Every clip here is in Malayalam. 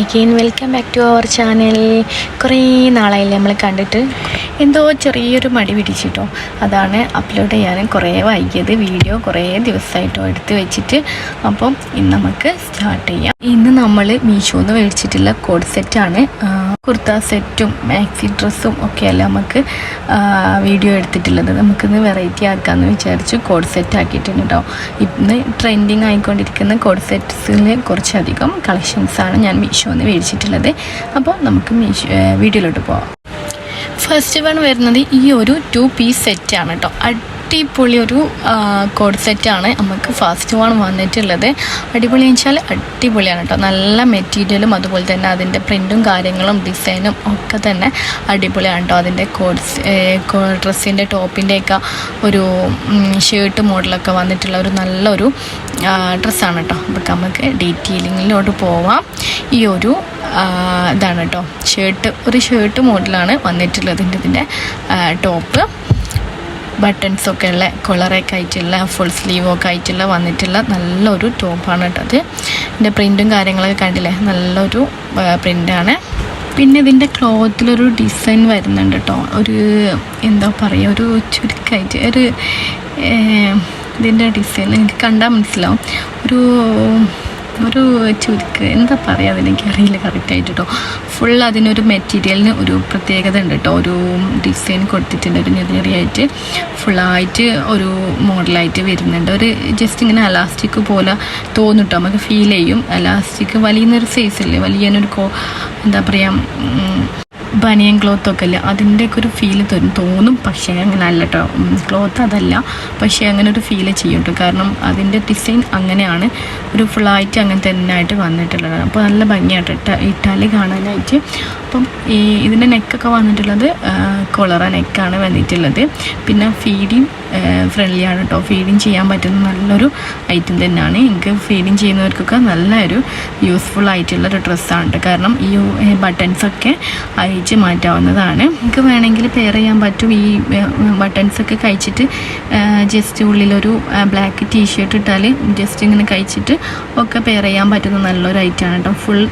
Again welcome back to our channel. കുറേ നാളായില്ലേ നമ്മൾ കണ്ടിട്ട്, എന്തോ ചെറിയൊരു മടി പിടിച്ചിട്ടോ. അതാണ് അപ്ലോഡ് ചെയ്യാൻ കുറേ വൈകിയത്. വീഡിയോ കുറേ ദിവസമായിട്ടോ എടുത്ത് വെച്ചിട്ട്. അപ്പം ഇന്ന് നമുക്ക് സ്റ്റാർട്ട് ചെയ്യാം. ഇന്ന് നമ്മൾ മീഷോന്ന് മേടിച്ചിട്ടുള്ള കോഡ് സെറ്റാണ്. കുർത്ത സെറ്റും മാക്സി ഡ്രസ്സും ഒക്കെയല്ല നമുക്ക് വീഡിയോ എടുത്തിട്ടുള്ളത്. നമുക്കിന്ന് വെറൈറ്റി ആക്കാമെന്ന് വിചാരിച്ചു കോഡ് സെറ്റ് ആക്കിയിട്ടുണ്ട് കേട്ടോ. ഇന്ന് ട്രെൻഡിങ് ആയിക്കൊണ്ടിരിക്കുന്ന കോഡ് സെറ്റ്സിൽ കുറച്ചധികം കളക്ഷൻസാണ് ഞാൻ മീഷോന്ന് മേടിച്ചിട്ടുള്ളത്. അപ്പോൾ നമുക്ക് വീഡിയോയിലോട്ട് പോവാം. ഫസ്റ്റ് വൺ വരുന്നത് ഈ ഒരു 2 പീസ് സെറ്റാണ് കേട്ടോ. അടിപൊളി ഒരു കോഡ് സെറ്റാണ് നമുക്ക് ഫസ്റ്റ് വൺ വന്നിട്ടുള്ളത്. അടിപൊളി എന്ന് വെച്ചാൽ അടിപൊളിയാണ് കേട്ടോ. നല്ല മെറ്റീരിയലും അതുപോലെ തന്നെ അതിൻ്റെ പ്രിൻറ്റും കാര്യങ്ങളും ഡിസൈനും ഒക്കെ തന്നെ അടിപൊളിയാണ് കേട്ടോ. അതിൻ്റെ ഡ്രസ്സിൻ്റെ ടോപ്പിൻ്റെയൊക്കെ ഒരു ഷർട്ട് മോഡലൊക്കെ വന്നിട്ടുള്ള ഒരു നല്ലൊരു ഡ്രസ്സാണ് കേട്ടോ. അപ്പോൾ നമുക്ക് ഡീറ്റെയിലിങ്ങിലോട്ട് പോവാം. ഈ ഒരു ഇതാണ് കേട്ടോ ഒരു ഷർട്ട് മോഡലാണ് വന്നിട്ടുള്ളത്. ഇതിൻ്റെ ടോപ്പ് ബട്ടൺസൊക്കെ ഉള്ള കൊളറൊക്കെ ആയിട്ടുള്ള ഫുൾ സ്ലീവൊക്കെ ആയിട്ടുള്ള വന്നിട്ടുള്ള നല്ലൊരു ടോപ്പാണ് കേട്ടോ. അത് ഇതിൻ്റെ പ്രിൻറ്റും കാര്യങ്ങളൊക്കെ കണ്ടില്ലേ, നല്ലൊരു പ്രിൻ്റാണ്. പിന്നെ ഇതിൻ്റെ ക്ലോത്തിലൊരു ഡിസൈൻ വരുന്നുണ്ട് കേട്ടോ. ഒരു എന്താ പറയുക, ഒരു ചുരുക്കായിട്ട് ഇതിൻ്റെ ഡിസൈൻ എനിക്ക് കണ്ടാൽ മനസ്സിലാവും. ഒരു ചുരുക്ക് എന്താ പറയുക, അതെനിക്കറിയില്ല കറക്റ്റായിട്ട് കേട്ടോ. ഫുൾ അതിനൊരു മെറ്റീരിയലിന് ഒരു പ്രത്യേകത ഉണ്ട് കേട്ടോ. ഒരു ഡിസൈൻ കൊടുത്തിട്ടുണ്ട്, ഒരു ചെറിയായിട്ട് ഫുള്ളായിട്ട് ഒരു മോഡലായിട്ട് വരുന്നുണ്ട്. ഒരു ജസ്റ്റ് ഇങ്ങനെ അലാസ്റ്റിക് പോലെ തോന്നും കേട്ടോ, നമുക്ക് ഫീൽ ചെയ്യും. അലാസ്റ്റിക് വലിയൊരു സൈസില്ലേ, വലിയൊരു എന്താ പറയുക ബനിയൻ ക്ലോത്തൊക്കെ അല്ലേ, അതിൻ്റെയൊക്കെ ഒരു ഫീല് തോന്നും. പക്ഷേ അങ്ങനെ അല്ല കേട്ടോ, ക്ലോത്ത് അതല്ല, പക്ഷേ അങ്ങനെ ഒരു ഫീല് ചെയ്യും കേട്ടോ. കാരണം അതിൻ്റെ ഡിസൈൻ അങ്ങനെയാണ്, ഒരു ഫുള്ളായിട്ട് അങ്ങനെ തന്നെ ആയിട്ട് വന്നിട്ടുള്ളത്. അപ്പോൾ നല്ല ഭംഗിയായിട്ട് ഇട്ടാൽ കാണാനായിട്ട്. അപ്പം ഇതിൻ്റെ നെക്കൊക്കെ വന്നിട്ടുള്ളത് കൊളറ നെക്കാണ് വന്നിട്ടുള്ളത്. പിന്നെ ഫീഡിങ് ഫ്രണ്ട്ലിയാണ് കേട്ടോ. ഫീഡിങ് ചെയ്യാൻ പറ്റുന്ന നല്ലൊരു ഐറ്റം തന്നെയാണ്. എനിക്ക് ഫീഡിങ് ചെയ്യുന്നവർക്കൊക്കെ നല്ലൊരു യൂസ്ഫുൾ ആയിട്ടുള്ളൊരു ഡ്രസ്സാണ് കേട്ടോ. കാരണം ഈ ബട്ടൺസൊക്കെ അയച്ച് മാറ്റാവുന്നതാണ്. നമുക്ക് വേണമെങ്കിൽ പെയർ ചെയ്യാൻ പറ്റും. ഈ ബട്ടൺസൊക്കെ കഴിച്ചിട്ട് ജസ്റ്റ് ഉള്ളിലൊരു ബ്ലാക്ക് ടീഷർട്ട് ഇട്ടാൽ ജസ്റ്റ് ഇങ്ങനെ കഴിച്ചിട്ട് ഒക്കെ പെയർ ചെയ്യാൻ പറ്റുന്ന നല്ലൊരു ഐറ്റമാണ് കേട്ടോ. ഫുൾ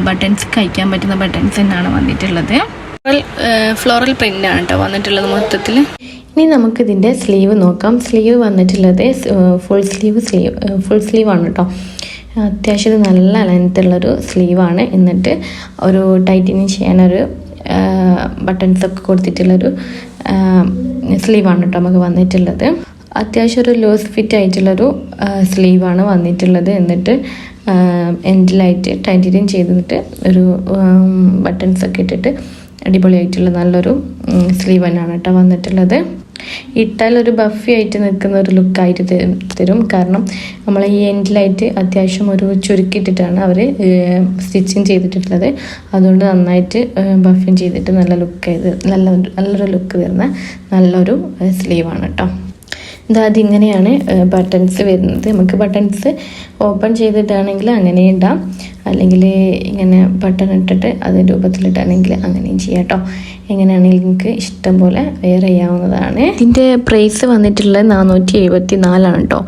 ബട്ടൺസ് കഴിക്കാൻ പറ്റുന്ന ബട്ടൺസ് തന്നെയാണ് വന്നിട്ടുള്ളത്. ഫ്ലോറൽ പ്രിൻ്റാണ് കേട്ടോ വന്നിട്ടുള്ളത് മൊത്തത്തിൽ. ഇനി നമുക്കിതിൻ്റെ സ്ലീവ് നോക്കാം. സ്ലീവ് വന്നിട്ടുള്ളത് ഫുൾ സ്ലീവാണ് കേട്ടോ. അത്യാവശ്യം ഇത് നല്ല ലെങ്ത്തുള്ളൊരു സ്ലീവാണ്. എന്നിട്ട് ഒരു ടൈറ്റനിങ് ചെയ്യാനൊരു ബട്ടൺസൊക്കെ കൊടുത്തിട്ടുള്ളൊരു സ്ലീവാണ് കേട്ടോ നമുക്ക് വന്നിട്ടുള്ളത്. അത്യാവശ്യം ഒരു ലൂസ് ഫിറ്റ് ആയിട്ടുള്ളൊരു സ്ലീവാണ് വന്നിട്ടുള്ളത്. എന്നിട്ട് എൻഡിലായിട്ട് ടൈറ്റനിങ് ചെയ്തിട്ട് ഒരു ബട്ടൺസൊക്കെ ഇട്ടിട്ട് അടിപൊളിയായിട്ടുള്ള നല്ലൊരു സ്ലീവ് തന്നെയാണ് കേട്ടോ വന്നിട്ടുള്ളത്. ഇട്ടാൽ ഒരു ബഫി ആയിട്ട് നിൽക്കുന്ന ഒരു ലുക്കായിട്ട് തരും. കാരണം നമ്മൾ ഈ എൻഡിലായിട്ട് അത്യാവശ്യം ഒരു ചുരുക്കിയിട്ടിട്ടാണ് അവർ സ്റ്റിച്ചിങ് ചെയ്തിട്ടുള്ളത്. അതുകൊണ്ട് നന്നായിട്ട് ബഫിങ് ചെയ്തിട്ട് നല്ല നല്ലൊരു ലുക്ക് തരുന്ന നല്ലൊരു സ്ലീവാണ് കേട്ടോ. അതിങ്ങനെയാണ് ബട്ടൺസ് വരുന്നത്. നമുക്ക് ബട്ടൺസ് ഓപ്പൺ ചെയ്തിട്ടാണെങ്കിൽ അങ്ങനെ ഇടാം, അല്ലെങ്കിൽ ഇങ്ങനെ ബട്ടൺ ഇട്ടിട്ട് അത് രൂപത്തിലിട്ടാണെങ്കിൽ അങ്ങനെയും ചെയ്യാം കേട്ടോ. എങ്ങനെയാണെങ്കിൽ നിങ്ങൾക്ക് ഇഷ്ടം പോലെ വെയർ ചെയ്യാവുന്നതാണ്. ഇതിൻ്റെ പ്രൈസ് വന്നിട്ടുള്ളത് 474 കേട്ടോ.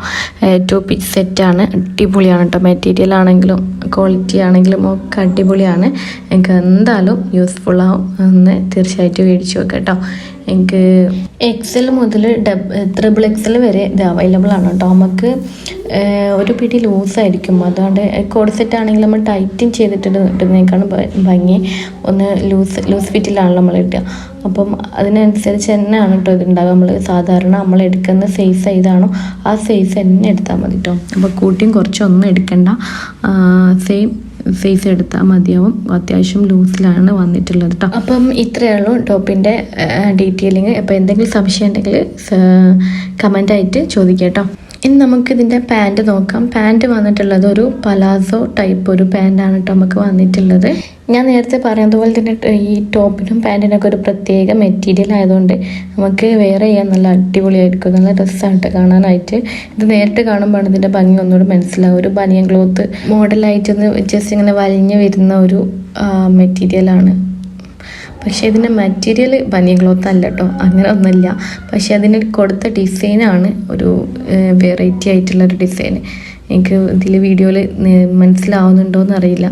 2 പീസ് സെറ്റാണ്. അടിപൊളിയാണ് കേട്ടോ. മെറ്റീരിയൽ ആണെങ്കിലും ക്വാളിറ്റി ആണെങ്കിലും ഒക്കെ അടിപൊളിയാണ്. എനിക്ക് എന്തായാലും യൂസ്ഫുൾ ആവും. ഒന്ന് തീർച്ചയായിട്ടും മേടിച്ച് വെക്കാം കേട്ടോ. എനിക്ക് XL മുതൽ XXL വരെ ഇത് അവൈലബിൾ ആണ് കേട്ടോ. നമുക്ക് ഒരു പിടി ലൂസായിരിക്കും. അതുകൊണ്ട് കോഡ് സെറ്റ് ആണെങ്കിൽ നമ്മൾ ടൈറ്റിങ് ചെയ്തിട്ട് ഇടുന്നതിനേക്കാളും ഭംഗി ഒന്ന് ലൂസ് ഫിറ്റിലാണല്ലോ നമ്മൾ ഇടുക. അപ്പം അതിനനുസരിച്ച് തന്നെയാണ് കേട്ടോ ഇതുണ്ടാകുക. നമ്മൾ സാധാരണ നമ്മൾ എടുക്കുന്ന സൈസ് ഏതാണോ ആ സൈസ് തന്നെ എടുത്താൽ മതി കേട്ടോ. അപ്പോൾ കൂട്ടിയും കുറച്ചൊന്നും എടുക്കണ്ട, സെയിം സൈസ് എടുത്താൽ മതിയാവും. അത്യാവശ്യം ലൂസിലാണ് വന്നിട്ടുള്ളത് കേട്ടോ. അപ്പം ഇത്രയേ ഉള്ളൂ ടോപ്പിൻ്റെ ഡീറ്റെയിലിങ്. അപ്പോൾ എന്തെങ്കിലും സംശയം ഉണ്ടെങ്കിൽ കമൻ്റായിട്ട് ചോദിക്കാം കേട്ടോ. ഇനി നമുക്കിതിൻ്റെ പാൻറ്റ് നോക്കാം. പാൻറ്റ് വന്നിട്ടുള്ളത് ഒരു പലാസോ ടൈപ്പ് ഒരു പാൻറ്റാണ് കേട്ടോ നമുക്ക് വന്നിട്ടുള്ളത്. ഞാൻ നേരത്തെ പറയുന്നതുപോലെ തന്നെ ഈ ടോപ്പിനും പാൻറ്റിനൊക്കെ ഒരു പ്രത്യേക മെറ്റീരിയൽ ആയതുകൊണ്ട് നമുക്ക് വെയർ ചെയ്യാൻ നല്ല അടിപൊളിയായിരിക്കും. നല്ല ഡ്രസ്സായിട്ട് കാണാനായിട്ട്. ഇത് നേരിട്ട് കാണുമ്പോൾ ഇതിൻ്റെ ഭംഗി ഒന്നുകൂടി മനസ്സിലാവും. ഒരു ബനിയൻ ക്ലോത്ത് മോഡലായിട്ടൊന്ന് ജസ്റ്റ് ഇങ്ങനെ വലിഞ്ഞ് വരുന്ന ഒരു മെറ്റീരിയലാണ്. പക്ഷേ ഇതിൻ്റെ മെറ്റീരിയൽ ബനിയൻ ക്ലോത്ത് അല്ല കേട്ടോ, അങ്ങനെ ഒന്നുമില്ല. പക്ഷേ അതിന് കൊടുത്ത ഡിസൈനാണ് ഒരു വെറൈറ്റി ആയിട്ടുള്ളൊരു ഡിസൈൻ. എനിക്ക് ഇതിൽ വീഡിയോയിൽ മനസ്സിലാവുന്നുണ്ടോയെന്ന് അറിയില്ല.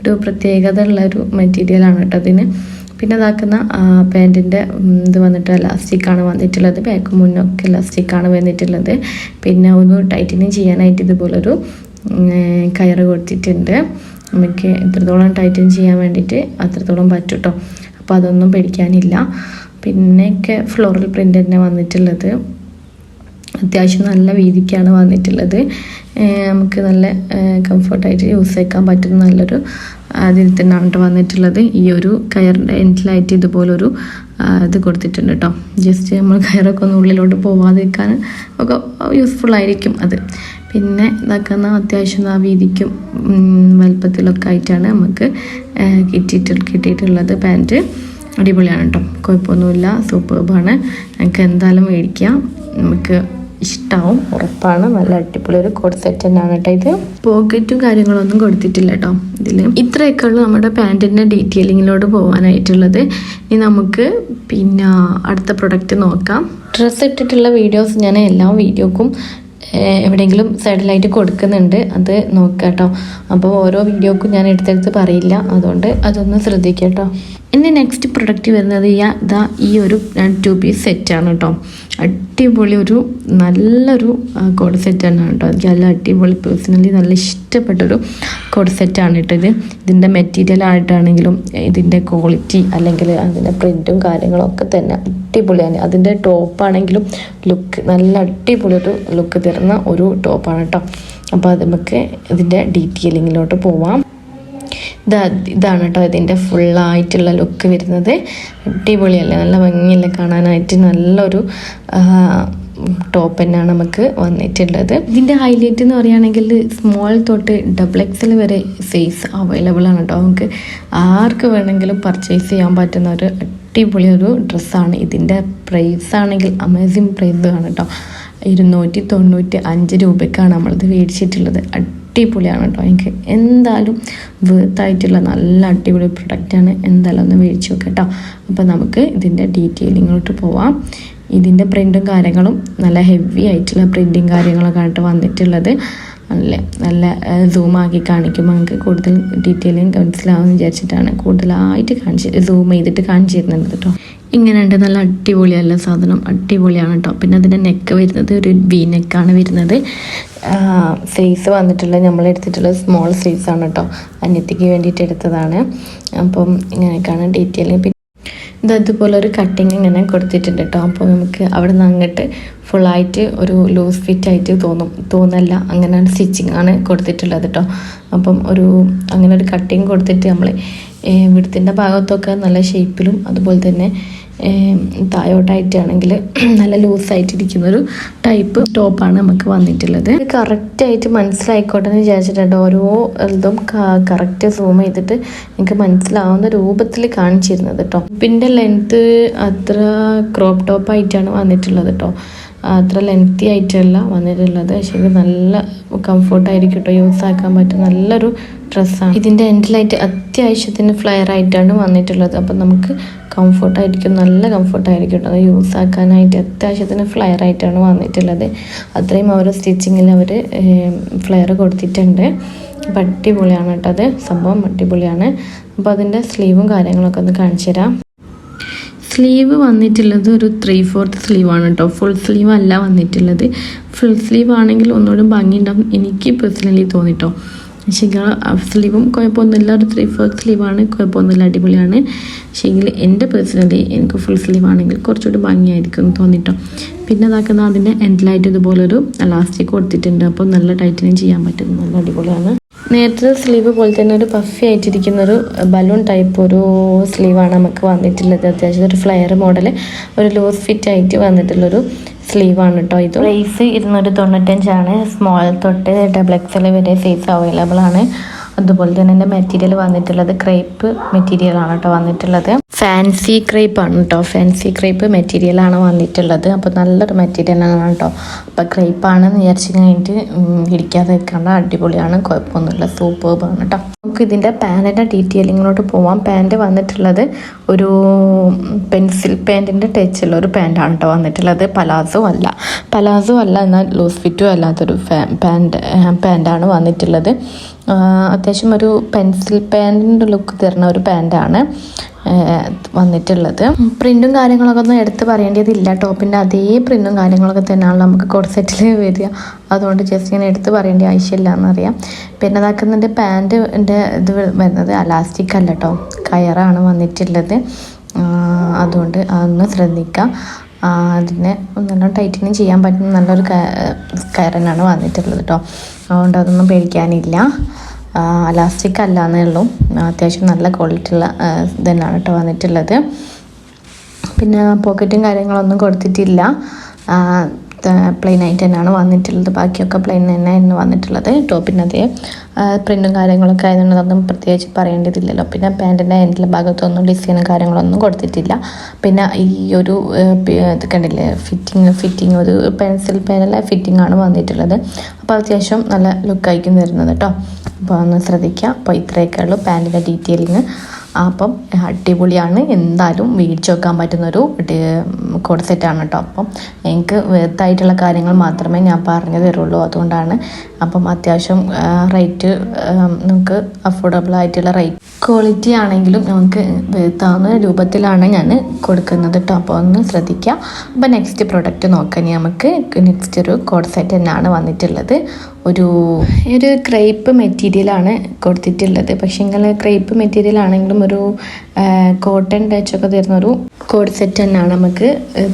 ഒരു പ്രത്യേകത ഉള്ള ഒരു മെറ്റീരിയലാണ് കേട്ടോ അതിന്. പിന്നെ ഇതാക്കുന്ന പാൻറ്റിൻ്റെ ഇത് വന്നിട്ട് ഇലാസ്റ്റിക്കാണ് വന്നിട്ടുള്ളത്. ബാക്ക് മുന്നൊക്കെ ഇലാസ്റ്റിക്കാണ് വന്നിട്ടുള്ളത്. പിന്നെ ഒന്ന് ടൈറ്റനിങ് ചെയ്യാനായിട്ട് ഇതുപോലൊരു കയറ് കൊടുത്തിട്ടുണ്ട്. നമുക്ക് എത്രത്തോളം ടൈറ്റൻ ചെയ്യാൻ വേണ്ടിയിട്ട് അത്രത്തോളം പറ്റും കേട്ടോ. അപ്പോൾ അതൊന്നും പേടിക്കാനില്ല. പിന്നെയൊക്കെ ഫ്ലോറൽ പ്രിൻ്റ് തന്നെ വന്നിട്ടുള്ളത്. അത്യാവശ്യം നല്ല വീതിക്കാണ് വന്നിട്ടുള്ളത്. നമുക്ക് നല്ല കംഫർട്ടായിട്ട് യൂസ് ചെയ്യാൻ പറ്റുന്ന നല്ലൊരു അതിൽ തന്നെയാണ് കേട്ടോ വന്നിട്ടുള്ളത്. ഈ ഒരു കയറിൻ്റെ എൻഡിലായിട്ട് ഇതുപോലൊരു ഇത് കൊടുത്തിട്ടുണ്ട് കേട്ടോ. ജസ്റ്റ് നമ്മൾ കയറൊക്കെ ഒന്ന് ഉള്ളിലോട്ട് പോവാതിരിക്കാൻ ഒക്കെ യൂസ്ഫുൾ ആയിരിക്കും അത്. പിന്നെ ഇതാക്കുന്ന അത്യാവശ്യം ആ വീതിക്കും വലുപ്പത്തിലൊക്കെ ആയിട്ടാണ് നമുക്ക് കിട്ടിയിട്ടുള്ളത്. പാൻറ്റ് അടിപൊളിയാണ് കേട്ടോ, കുഴപ്പമൊന്നുമില്ല, സൂപ്പർബാണ്. നമുക്ക് എന്തായാലും മേടിക്കാം, നമുക്ക് ഇഷ്ടമാവും, ഉറപ്പാണ്. നല്ല അടിപൊളി ഒരു കോഡ് സെറ്റ് തന്നെയാണ് കേട്ടോ ഇത്. പോക്കറ്റും കാര്യങ്ങളൊന്നും കൊടുത്തിട്ടില്ല കേട്ടോ ഇതിൽ. ഇത്രയൊക്കെ ഉള്ളൂ നമ്മുടെ പാൻറ്റിൻ്റെ ഡീറ്റെയിലിങ്ങിലോട്ട് പോകാനായിട്ടുള്ളത്. ഇനി നമുക്ക് പിന്നെ അടുത്ത പ്രൊഡക്റ്റ് നോക്കാം. ഡ്രസ്സ് ഇട്ടിട്ടുള്ള വീഡിയോസ് ഞാൻ എല്ലാ വീഡിയോക്കും എവിടെയെങ്കിലും സൈഡിലായിട്ട് കൊടുക്കുന്നുണ്ട്, അത് നോക്കാം കേട്ടോ. അപ്പോൾ ഓരോ വീഡിയോക്കും ഞാൻ എടുത്തെടുത്ത് പറയില്ല, അതുകൊണ്ട് അതൊന്ന് ശ്രദ്ധിക്കാം കേട്ടോ. ഇനി നെക്സ്റ്റ് പ്രൊഡക്റ്റ് വരുന്നത് ഈ ഒരു 2 പീസ് സെറ്റാണ് കേട്ടോ. അടിപൊളി ഒരു നല്ലൊരു കോഡ് സെറ്റ് തന്നെയാണ് കേട്ടോ. എനിക്ക് നല്ല അടിപൊളി, പേഴ്സണലി നല്ല ഇഷ്ടപ്പെട്ടൊരു കോഡ് സെറ്റാണ് കേട്ടോ ഇത്. ഇതിൻ്റെ മെറ്റീരിയൽ ആയിട്ടാണെങ്കിലും ഇതിൻ്റെ ക്വാളിറ്റി അല്ലെങ്കിൽ അതിൻ്റെ പ്രിൻറ്റും കാര്യങ്ങളൊക്കെ തന്നെ അടിപൊളിയാണ്. അതിൻ്റെ ടോപ്പാണെങ്കിലും ലുക്ക് നല്ല അടിപൊളി ഒരു ലുക്ക് തരുന്ന ഒരു ടോപ്പാണ് കേട്ടോ. അപ്പോൾ അത് നമുക്ക് ഇതിൻ്റെ ഡീറ്റെയിലിങ്ങിലോട്ട് പോവാം. ഇതാണ് കേട്ടോ ഇതിൻ്റെ ഫുള്ളായിട്ടുള്ള ലുക്ക് വരുന്നത്. അടിപൊളിയല്ലേ, നല്ല ഭംഗിയല്ലേ കാണാനായിട്ട്. നല്ലൊരു ടോപ്പ് തന്നെയാണ് നമുക്ക് വന്നിട്ടുള്ളത്. ഇതിൻ്റെ ഹൈലൈറ്റ് എന്ന് പറയുകയാണെങ്കിൽ സ്മോൾ തൊട്ട് XXL വരെ സൈസ് അവൈലബിൾ ആണ് കേട്ടോ. നമുക്ക് ആർക്ക് വേണമെങ്കിലും പർച്ചേസ് ചെയ്യാൻ പറ്റുന്ന ഒരു അടിപൊളി ഒരു ഡ്രസ്സാണ്. ഇതിൻ്റെ പ്രൈസ് ആണെങ്കിൽ അമേസിങ് പ്രൈസ് ആണ് കേട്ടോ. 295 രൂപയ്ക്കാണ് നമ്മളിത് മേടിച്ചിട്ടുള്ളത്. അടിപൊളിയാണ് കേട്ടോ. എനിക്ക് എന്തായാലും വേർത്തായിട്ടുള്ള നല്ല അടിപൊളി പ്രൊഡക്റ്റാണ്. എന്തായാലും ഒന്ന് മേടിച്ച് നോക്കാം കേട്ടോ. അപ്പോൾ നമുക്ക് ഇതിൻ്റെ ഡീറ്റെയിലിങ്ങോട്ട് പോവാം. ഇതിൻ്റെ പ്രിൻറ്റും കാര്യങ്ങളും നല്ല ഹെവി ആയിട്ടുള്ള പ്രിൻറ്റും കാര്യങ്ങളൊക്കെ ആയിട്ട് വന്നിട്ടുള്ളത്. നല്ല സൂമാക്കി കാണിക്കുമ്പോൾ നമുക്ക് കൂടുതൽ ഡീറ്റെയിലിങ് മനസ്സിലാവുമെന്ന് വിചാരിച്ചിട്ടാണ് കൂടുതലായിട്ട് സൂം ചെയ്തിട്ട് കാണിച്ചു തരുന്നത് കേട്ടോ. ഇങ്ങനെയുണ്ട്, നല്ല അടിപൊളിയല്ല സാധനം, അടിപൊളിയാണ് കേട്ടോ. പിന്നെ അതിൻ്റെ നെക്ക് വരുന്നത് ഒരു വി നെക്കാണ് വരുന്നത്. സൈസ് വന്നിട്ടുള്ളത് നമ്മൾ എടുത്തിട്ടുള്ളത് സ്മോൾ സൈസാണ് കേട്ടോ. അനിയത്തിക്ക് വേണ്ടിയിട്ട് എടുത്തതാണ്. അപ്പം ഇങ്ങനെയൊക്കെയാണ് ഡീറ്റെയിലിങ്. ഇതുപോലെ ഒരു കട്ടിങ് ഇങ്ങനെ കൊടുത്തിട്ടുണ്ട് കേട്ടോ. അപ്പോൾ നമുക്ക് അവിടെ നിന്ന് അങ്ങോട്ട് ഫുള്ളായിട്ട് ഒരു ലൂസ് ഫിറ്റ് ആയിട്ട് തോന്നല്ല, അങ്ങനെ സ്റ്റിച്ചിങ് ആണ് കൊടുത്തിട്ടുള്ളത് കേട്ടോ. അപ്പം അങ്ങനെ ഒരു കട്ടിങ് കൊടുത്തിട്ട് നമ്മൾ വിടത്തിൻ്റെ ഭാഗത്തൊക്കെ നല്ല ഷേപ്പിലും അതുപോലെ തന്നെ താഴോട്ടായിട്ടാണെങ്കിൽ നല്ല ലൂസായിട്ടിരിക്കുന്നൊരു ടൈപ്പ് ടോപ്പാണ് നമുക്ക് വന്നിട്ടുള്ളത്. കറക്റ്റായിട്ട് മനസ്സിലായിക്കോട്ടെ എന്ന് വിചാരിച്ചിട്ടുണ്ട്. ഓരോ ഇതും കറക്റ്റ് സൂം ചെയ്തിട്ട് എനിക്ക് മനസ്സിലാവുന്ന രൂപത്തിൽ കാണിച്ചിരുന്നത് കേട്ടോ. പിന്നെ ലെങ്ത്ത് അത്ര ക്രോപ്പ് ടോപ്പായിട്ടാണ് വന്നിട്ടുള്ളത് കേട്ടോ. അത്ര ലെങ്തി ആയിട്ടല്ല വന്നിട്ടുള്ളത്. പക്ഷേ നല്ല കംഫർട്ടായിരിക്കും കേട്ടോ, യൂസ് ആക്കാൻ പറ്റും നല്ലൊരു ഡ്രസ്സാണ്. ഇതിൻ്റെ എൻഡിലായിട്ട് അത്യാവശ്യത്തിന് ഫ്ലെയർ ആയിട്ടാണ് വന്നിട്ടുള്ളത്. അപ്പം നമുക്ക് കംഫർട്ടായിരിക്കും, നല്ല കംഫർട്ടായിരിക്കും കേട്ടോ. അത് യൂസ് ആക്കാനായിട്ട് അത്യാവശ്യത്തിന് ഫ്ലെയർ ആയിട്ടാണ് വന്നിട്ടുള്ളത്. അത്രയും അവർ സ്റ്റിച്ചിങ്ങിൽ അവർ ഫ്ലെയർ കൊടുത്തിട്ടുണ്ട്. അപ്പം അടിപൊളിയാണ് കേട്ടോ, അത് സംഭവം അടിപൊളിയാണ്. അപ്പോൾ അതിൻ്റെ സ്ലീവും കാര്യങ്ങളൊക്കെ ഒന്ന് കാണിച്ചു തരാം. സ്ലീവ് വന്നിട്ടുള്ളത് ഒരു 3/4 സ്ലീവാണ് കേട്ടോ. ഫുൾ സ്ലീവ് അല്ല വന്നിട്ടുള്ളത്. ഫുൾ സ്ലീവ് ആണെങ്കിൽ ഒന്നുകൂടെ ഭംഗിയുണ്ടാവും എനിക്ക് പേഴ്സണലി തോന്നിട്ടോ. പക്ഷേ സ്ലീവും കുഴപ്പമൊന്നുമില്ല, ഒരു 3/4 സ്ലീവാണ്, കുഴപ്പമൊന്നുമില്ല, അടിപൊളിയാണ്. പക്ഷേ എൻ്റെ പേഴ്സണലി എനിക്ക് ഫുൾ സ്ലീവ് ആണെങ്കിൽ കുറച്ചുകൂടി ഭംഗിയായിരിക്കും തോന്നിട്ടോ. പിന്നെ അതാക്കുന്ന അതിൻ്റെ എൻഡിലായിട്ട് ഇതുപോലൊരു എലാസ്റ്റിക് കൊടുത്തിട്ടുണ്ട്. അപ്പോൾ നല്ല ടൈറ്റനിങ് ചെയ്യാൻ പറ്റും, നല്ല അടിപൊളിയാണ്. നേരത്തെ സ്ലീവ് പോലെ തന്നെ ഒരു പഫി ആയിട്ടിരിക്കുന്നൊരു ബലൂൺ ടൈപ്പ് ഒരു സ്ലീവാണ് നമുക്ക് വന്നിട്ടുള്ളത്. അത്യാവശ്യം ഒരു ഫ്ലെയർ മോഡൽ ഒരു ലൂസ് ഫിറ്റ് ആയിട്ട് വന്നിട്ടുള്ളൊരു സ്ലീവാണ് കേട്ടോ. ഇത് പ്രൈസ് 295 സ്മോൾ തൊട്ട് XXL വരെ സൈസ് അവൈലബിൾ ആണ്. അതുപോലെ തന്നെ എൻ്റെ മെറ്റീരിയൽ വന്നിട്ടുള്ളത് ക്രേപ്പ് മെറ്റീരിയലാണ് കേട്ടോ വന്നിട്ടുള്ളത്. ഫാൻസി ക്രേപ്പ് ആണ് കേട്ടോ, ഫാൻസി ക്രേപ്പ് മെറ്റീരിയലാണ് വന്നിട്ടുള്ളത്. അപ്പോൾ നല്ലൊരു മെറ്റീരിയലാണ് കേട്ടോ. അപ്പോൾ ക്രേപ്പാണെന്ന് വിചാരിച്ച് കഴിഞ്ഞിട്ട് ഇരിക്കാതെ വെക്കേണ്ട, അടിപൊളിയാണ്, കുഴപ്പമൊന്നുമില്ല, സൂപ്പർബാണ് കേട്ടോ. നമുക്ക് ഇതിൻ്റെ പാൻറ്റിൻ്റെ ഡീറ്റെയിലിങ്ങിലോട്ട് പോവാം. പാൻറ്റ് വന്നിട്ടുള്ളത് ഒരു പെൻസിൽ പാൻറ്റിൻ്റെ ടച്ചുള്ള ഒരു പാൻറ്റാണ് കേട്ടോ വന്നിട്ടുള്ളത്. പലാസോ അല്ല എന്നാൽ ലൂസ് ഫിറ്റും അല്ലാത്തൊരു പാൻറ്റാണ് വന്നിട്ടുള്ളത്. അത്യാവശ്യം ഒരു പെൻസിൽ പാൻറ്റിൻ്റെ ലുക്ക് തരുന്ന ഒരു പാൻറ്റാണ് വന്നിട്ടുള്ളത്. പ്രിൻറ്റും കാര്യങ്ങളൊക്കെ ഒന്നും എടുത്ത് പറയേണ്ടതില്ല. ടോപ്പിൻ്റെ അതേ പ്രിൻറ്റും കാര്യങ്ങളൊക്കെ തന്നെയാണ് നമുക്ക് കോഡ് സെറ്റിൽ വരിക. അതുകൊണ്ട് ജസ്റ്റ് ഇങ്ങനെ എടുത്ത് പറയേണ്ട ആവശ്യമില്ല എന്നറിയാം. പിന്നെ അതാക്കുന്നുണ്ട് പാൻറ്റിൻ്റെ ഇത് വരുന്നത് അലാസ്റ്റിക് അല്ല കേട്ടോ, കയറാണ് വന്നിട്ടുള്ളത്. അതുകൊണ്ട് അതൊന്ന് ശ്രദ്ധിക്കുക. അതിനെ നല്ല ടൈറ്റനിങ് ചെയ്യാൻ പറ്റുന്ന നല്ലൊരു കയറനാണ് വന്നിട്ടുള്ളത് കേട്ടോ. അതുകൊണ്ട് അതൊന്നും പേടിക്കാനില്ല. അലാസ്റ്റിക് അല്ല എന്നേ ഉള്ളൂ. അത്യാവശ്യം നല്ല ക്വാളിറ്റി ഉള്ള ഇത് തന്നെയാണ് കേട്ടോ വന്നിട്ടുള്ളത്. പിന്നെ പോക്കറ്റും കാര്യങ്ങളൊന്നും കൊടുത്തിട്ടില്ല. പ്ലെയിൻ ആയിട്ട് തന്നെയാണ് വന്നിട്ടുള്ളത്. ബാക്കിയൊക്കെ പ്ലെയിൻ തന്നെയാണ് വന്നിട്ടുള്ളത്. ടോപ്പിൻ്റെ അതേ പ്രിൻറ്റും കാര്യങ്ങളൊക്കെ ആയതുകൊണ്ട് അതൊന്നും പ്രത്യേകിച്ച് പറയേണ്ടതില്ലല്ലോ. പിന്നെ പാൻറ്റിൻ്റെ എൻഡിലെ ഭാഗത്തൊന്നും ഡിസൈനും കാര്യങ്ങളൊന്നും കൊടുത്തിട്ടില്ല. പിന്നെ ഈ ഒരു ഇത് കണ്ടില്ലേ, ഫിറ്റിങ് ഒരു പെൻസിൽ പേനല്ല ഫിറ്റിംഗ് ആണ് വന്നിട്ടുള്ളത്. അപ്പോൾ അത്യാവശ്യം നല്ല ലുക്കായിരിക്കും വരുന്നത് കേട്ടോ. അപ്പോൾ ഒന്ന് ശ്രദ്ധിക്കുക. അപ്പോൾ ഇത്രയൊക്കെ ഉള്ളൂ പാൻറ്റിൻ്റെ ഡീറ്റെയിലിങ്. അപ്പം അടിപൊളിയാണ്, എന്തായാലും മേടിച്ച് വെക്കാൻ പറ്റുന്നൊരു കോഡ് സെറ്റാണ് കേട്ടോ. അപ്പം എനിക്ക് വേർത്തായിട്ടുള്ള കാര്യങ്ങൾ മാത്രമേ ഞാൻ പറഞ്ഞു തരുള്ളൂ, അതുകൊണ്ടാണ്. അപ്പം അത്യാവശ്യം റേറ്റ് നമുക്ക് അഫോർഡബിൾ ആയിട്ടുള്ള റേറ്റ്, ക്വാളിറ്റി ആണെങ്കിലും നമുക്ക് വേർത്താവുന്ന രൂപത്തിലാണ് ഞാൻ കൊടുക്കുന്നത് കേട്ടോ. അപ്പോൾ ഒന്ന് ശ്രദ്ധിക്കുക. അപ്പോൾ നെക്സ്റ്റ് പ്രൊഡക്റ്റ് നോക്കാൻ നമുക്ക് നെക്സ്റ്റ് ഒരു കോഡ് സെറ്റ് തന്നെയാണ് വന്നിട്ടുള്ളത്. ഒരു ക്രേപ്പ് മെറ്റീരിയലാണ് കൊടുത്തിട്ടുള്ളത്. പക്ഷേ ഇങ്ങനെ ക്രേപ്പ് മെറ്റീരിയൽ ആണെങ്കിലും ഒരു കോട്ടൺ ടച്ചൊക്കെ തരുന്നൊരു കോഡ് സെറ്റ് തന്നെയാണ് നമുക്ക്